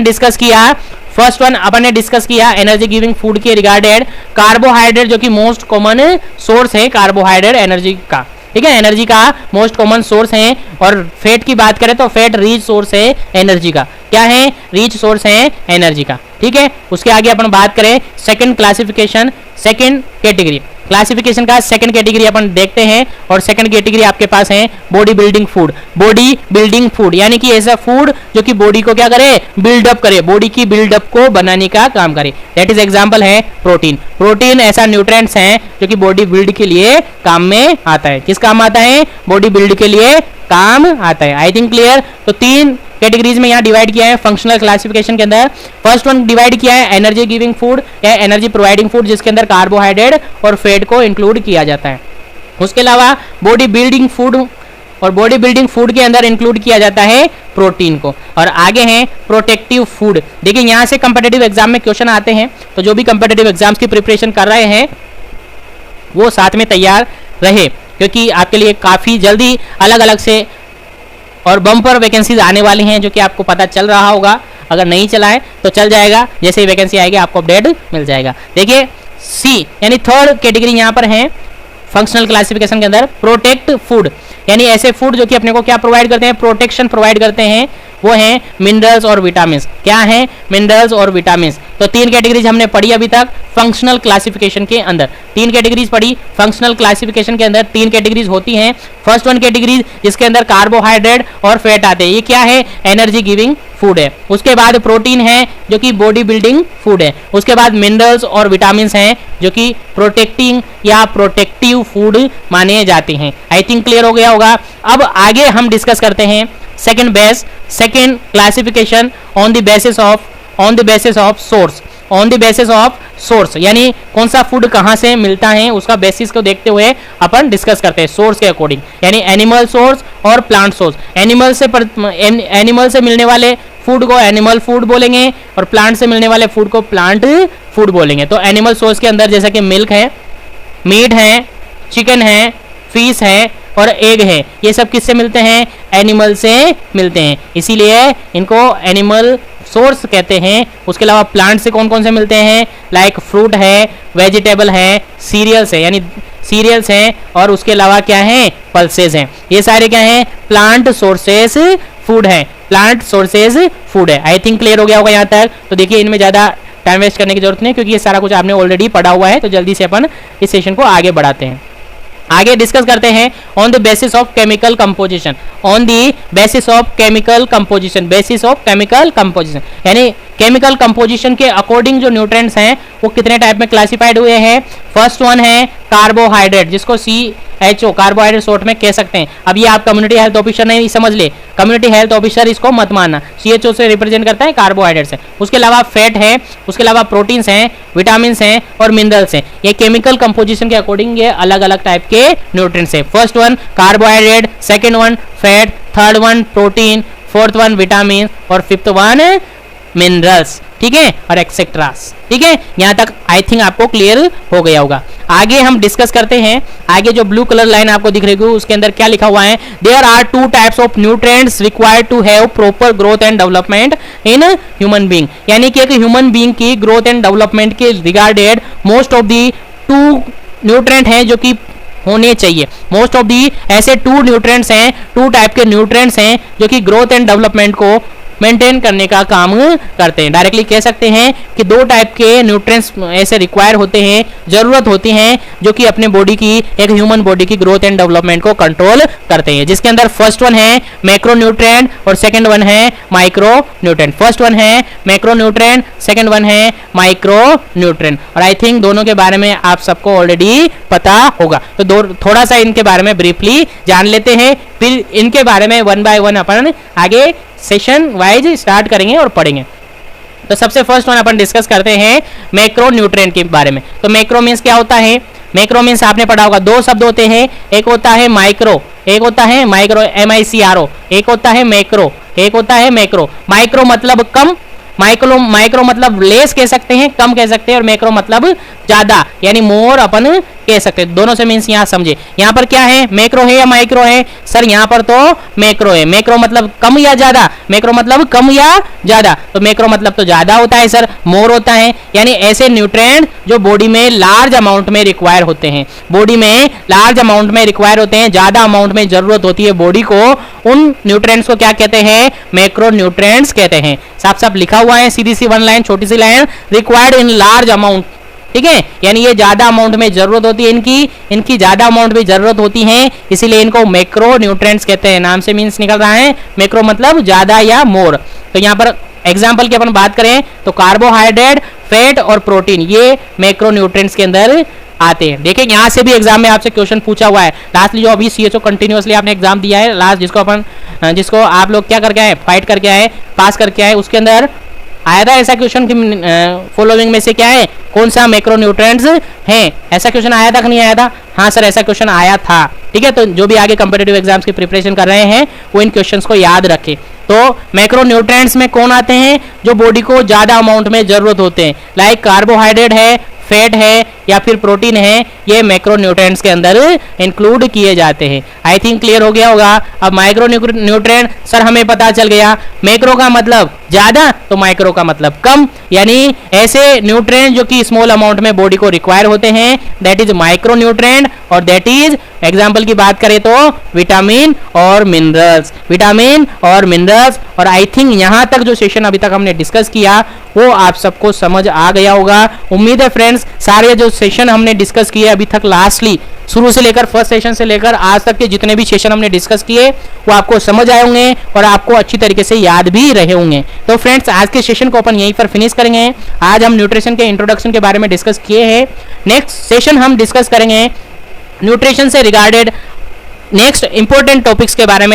ने डिस्कस किया एनर्जी गिविंग फूड के रिगार्डेड कार्बोहाइड्रेट जो कि मोस्ट कॉमन सोर्स है कार्बोहाइड्रेट एनर्जी का, ठीक है। एनर्जी का मोस्ट कॉमन सोर्स है। और फैट की बात करें तो फैट रिच सोर्स है एनर्जी का। क्या है? रिच सोर्स है एनर्जी का, ठीक है। उसके आगे अपन बात करें second classification, second category. Classification का सेकंड कैटेगरी अपन देखते हैं, और सेकंड कैटेगरी आपके पास है body building food. Body building food यानी कि ऐसा फूड जो कि बॉडी को क्या करे, बिल्डअप करे, बॉडी की बिल्डअप को बनाने का काम करे। दैट इज एग्जांपल है प्रोटीन। प्रोटीन ऐसा न्यूट्रिएंट्स है जो कि बॉडी बिल्ड के लिए काम में आता है। किस काम आता है, बॉडी बिल्ड के लिए काम आता है। आई थिंक क्लियर। तो तीन कैटेगरीज में यहाँ डिवाइड किया है फंक्शनल क्लासिफिकेशन के अंदर। फर्स्ट वन डिवाइड किया है एनर्जी गिविंग फूड या एनर्जी प्रोवाइडिंग फूड, जिसके अंदर कार्बोहाइड्रेट और फैट को इंक्लूड किया जाता है। उसके अलावा बॉडी बिल्डिंग फूड, और बॉडी बिल्डिंग फूड के अंदर इंक्लूड किया जाता है प्रोटीन को। और आगे है प्रोटेक्टिव फूड। देखिए यहाँ से कंपिटिटिव एग्जाम में क्वेश्चन आते हैं, तो जो भी कंपिटिटिव एग्जाम्स की प्रिपरेशन कर रहे हैं वो साथ में तैयार रहे, क्योंकि आपके लिए काफ़ी जल्दी अलग अलग से और बम्पर वैकेंसीज आने वाली हैं, जो कि आपको पता चल रहा होगा। अगर नहीं चला है तो चल जाएगा, जैसे ही वैकेंसी आएगी आपको अपडेट मिल जाएगा। देखिए सी यानी थर्ड कैटेगरी यहाँ पर है फंक्शनल क्लासिफिकेशन के अंदर प्रोटेक्ट फूड, यानी ऐसे फूड जो कि अपने को क्या प्रोवाइड करते हैं, प्रोटेक्शन प्रोवाइड करते हैं। वो हैं मिनरल्स और विटामिन। क्या है, मिनरल्स और विटामिन। तो तीन कैटेगरीज हमने पढ़ी अभी तक फंक्शनल क्लासिफिकेशन के अंदर। तीन कैटेगरीज पढ़ी फंक्शनल क्लासिफिकेशन के अंदर। तीन कैटेगरीज होती हैं। फर्स्ट वन कैटेगरी जिसके अंदर कार्बोहाइड्रेट और फैट आते हैं, ये क्या है, एनर्जी गिविंग फूड है। उसके बाद प्रोटीन है जो कि बॉडी बिल्डिंग फूड है। उसके बाद मिनरल्स और विटामिन हैं जो कि प्रोटेक्टिंग या प्रोटेक्टिव फूड माने जाते हैं। आई थिंक क्लियर हो गया होगा। अब आगे हम डिस्कस करते हैं second classification on the basis of source, यानी कौन सा फूड कहाँ से मिलता है उसका बेसिस को देखते हुए अपन डिस्कस करते हैं सोर्स के अकॉर्डिंग, यानी एनिमल सोर्स और प्लांट सोर्स। एनिमल से मिलने वाले फूड को एनिमल फूड बोलेंगे और प्लांट से मिलने वाले फूड को प्लांट फूड बोलेंगे। तो एनिमल सोर्स के अंदर जैसा कि मिल्क है, मीट है, चिकन है, फिश है और एग है, ये सब किससे मिलते हैं, एनिमल से मिलते हैं, इसीलिए इनको एनिमल सोर्स कहते हैं। उसके अलावा प्लांट से कौन कौन से मिलते हैं, लाइक फ्रूट है, वेजिटेबल है, सीरियल्स है, यानी सीरियल्स हैं, और उसके अलावा क्या है, पल्सेस हैं। ये सारे क्या हैं, प्लांट सोर्सेस फूड है, प्लांट सोर्सेज फूड है। आई थिंक क्लियर हो गया होगा यहाँ तक। तो देखिए इनमें ज़्यादा टाइम वेस्ट करने की जरूरत नहीं, क्योंकि ये सारा कुछ आपने ऑलरेडी पढ़ा हुआ है। तो जल्दी से अपन इस सेशन को आगे बढ़ाते हैं। आगे डिस्कस करते हैं on the basis of chemical composition. Basis of chemical composition यानी केमिकल कंपोजिशन के अकॉर्डिंग जो न्यूट्रिएंट्स हैं वो कितने टाइप में क्लासिफाइड हुए हैं। फर्स्ट वन है कार्बोहाइड्रेट, जिसको CHO कार्बोहाइड्रेट शॉर्ट में कह सकते हैं। अब ये आप कम्युनिटी हेल्थ ऑफिसर नहीं समझ ले, कम्युनिटी हेल्थ ऑफिसर इसको मत मानना, CHO से रिप्रेजेंट करता है कार्बोहाइड्रेट्स है। उसके अलावा फैट है, उसके अलावा प्रोटीन्स हैं, विटामिन हैं और मिनरल्स हैं। ये केमिकल कंपोजिशन के अकॉर्डिंग ये अलग अलग टाइप के न्यूट्रिएंट्स हैं। First one carbohydrate, second one fat, third one protein, fourth one vitamin और फिफ्थ वन मिनरल्स, ठीक है, और एक्सेट्रास। ठीक है, यहां तक आई थिंक आपको क्लियर हो गया होगा। आगे हम डिस्कस करते हैं। आगे जो ब्लू कलर लाइन आपको दिख रही है उसके अंदर क्या लिखा हुआ है, there are two types of nutrients required to have proper growth and development in human being, यानी कि एक ह्यूमन बीइंग की ग्रोथ एंड डेवलपमेंट के regarded most of the two nutrient हैं जो कि होने चाहिए। मोस्ट ऑफ दी ऐसे टू न्यूट्रिएंट्स हैं, टू टाइप के न्यूट्रिएंट्स हैं जो कि ग्रोथ एंड डेवलपमेंट को मेंटेन करने का काम करते हैं। डायरेक्टली कह सकते हैं कि दो टाइप के न्यूट्रिएंट्स ऐसे रिक्वायर होते हैं, जरूरत होती हैं, जो कि अपने बॉडी की, एक ह्यूमन बॉडी की ग्रोथ एंड डेवलपमेंट को कंट्रोल करते हैं, जिसके अंदर फर्स्ट वन है मैक्रो न्यूट्रिएंट और सेकंड वन है माइक्रो न्यूट्रिएंट। फर्स्ट वन है मैक्रो न्यूट्रिएंट, सेकंड वन है माइक्रो न्यूट्रिएंट, और आई थिंक दोनों के बारे में आप सबको ऑलरेडी पता होगा। तो थोड़ा सा इनके बारे में ब्रीफली जान लेते हैं, फिर इनके बारे में वन बाय वन अपन आगे सेशन वाइज स्टार्ट करेंगे और पढ़ेंगे। तो सबसे फर्स्ट वन अपन डिस्कस करते हैं मैक्रो न्यूट्रिएंट के बारे में। तो मैक्रो मींस क्या होता है, मैक्रो मींस आपने पढ़ा होगा, दो शब्द होते हैं, एक होता है माइक्रो, एक होता है माइक्रो, MICRO, एक होता है मैक्रो, एक होता है मैक्रो। माइक्रो मतलब कम, माइक्रो मतलब लेस कह सकते हैं, कम कह सकते हैं, और मैक्रो मतलब ज्यादा, यानी मोर अपन कह सकते हैं। दोनों से मीन्स यहाँ समझे, यहाँ पर क्या है, मैक्रो है या माइक्रो है, सर यहाँ पर तो मैक्रो है। मैक्रो मतलब कम या ज्यादा, मैक्रो मतलब कम या ज्यादा, तो मैक्रो मतलब तो ज्यादा होता है सर, मोर होता है, यानी ऐसे न्यूट्रिएंट जो बॉडी में लार्ज अमाउंट में रिक्वायर होते हैं, बॉडी में लार्ज अमाउंट में रिक्वायर होते हैं, ज्यादा अमाउंट में जरूरत होती है बॉडी को, उन न्यूट्रिएंट्स को क्या कहते हैं, मैक्रो न्यूट्रिएंट्स कहते हैं। साफ साफ लिखा हुआ है, सीधी सी वन लाइन, छोटी सी line, required in large amount, ठीक है, यानी ये ज्यादा अमाउंट में जरूरत होती है इनकी ज्यादा अमाउंट में जरूरत होती है, इसीलिए इनको मैक्रो न्यूट्रिएंट्स कहते हैं। नाम से मीन्स निकल रहा है, मैक्रो मतलब ज्यादा या मोर। तो यहाँ पर एग्जाम्पल की अपन बात करें तो कार्बोहाइड्रेट, फैट और प्रोटीन ये मैक्रो न्यूट्रिएंट्स के अंदर आते हैं। देखिए यहाँ से भी एग्जाम में आपसे क्वेश्चन पूछा हुआ है, लास्टली जो अभी सीएचओ कंटिन्यूअसली आपने एग्जाम दिया है लास्ट, जिसको आप लोग क्या करके आए, फाइट करके आए, पास करके आए, उसके अंदर आया था ऐसा क्वेश्चन कि फॉलोइंग में से क्या है, कौन सा मैक्रो न्यूट्रिएंट्स है, ऐसा क्वेश्चन आया था कि नहीं आया था? हाँ सर ऐसा क्वेश्चन आया था। ठीक है, तो जो भी आगे कंपिटिटिव एग्जाम्स की प्रिपरेशन कर रहे हैं वो इन क्वेश्चंस को याद रखें। तो मैक्रो न्यूट्रिएंट्स में कौन आते हैं, जो बॉडी को ज्यादा अमाउंट में जरूरत होते हैं, लाइक कार्बोहाइड्रेट है, फैट है या फिर प्रोटीन है, ये मैक्रो न्यूट्रिएंट्स के अंदर इंक्लूड किए जाते हैं। आई थिंक क्लियर हो गया होगा। अब माइक्रो न्यूट्रिएंट सर हमें पता चल गया, मैक्रो का मतलब ज्यादा तो माइक्रो का मतलब कम, यानी ऐसे न्यूट्रिएंट जो कि स्मॉल अमाउंट में बॉडी को रिक्वायर होते हैं, दैट इज माइक्रो न्यूट्रिएंट, और दैट इज एग्जाम्पल की बात करें तो विटामिन और मिनरल्स, विटामिन और मिनरल्स। और आई थिंक यहां तक जो सेशन अभी तक हमने डिस्कस किया वो आप सबको समझ आ गया होगा। उम्मीद है फ्रेंड्स सारे जो सेशन हमने डिस्कस किए अभी तक, लास्टली शुरू से लेकर फर्स्ट सेशन से लेकर आज तक के जितने भी सेशन हमने डिस्कस किए वो आपको समझ आए होंगे और आपको अच्छी तरीके से याद भी रहे होंगे। तो फ्रेंड्स आज के सेशन को अपन यहीं पर फिनिश करेंगे। आज हम न्यूट्रिशन के इंट्रोडक्शन के बारे में डिस्कस किए हैं। नेक्स्ट सेशन हम डिस्कस करेंगे न्यूट्रिशन से रिगार्डेड नेक्स्ट इंपॉर्टेंट टॉपिक्स के बारे में।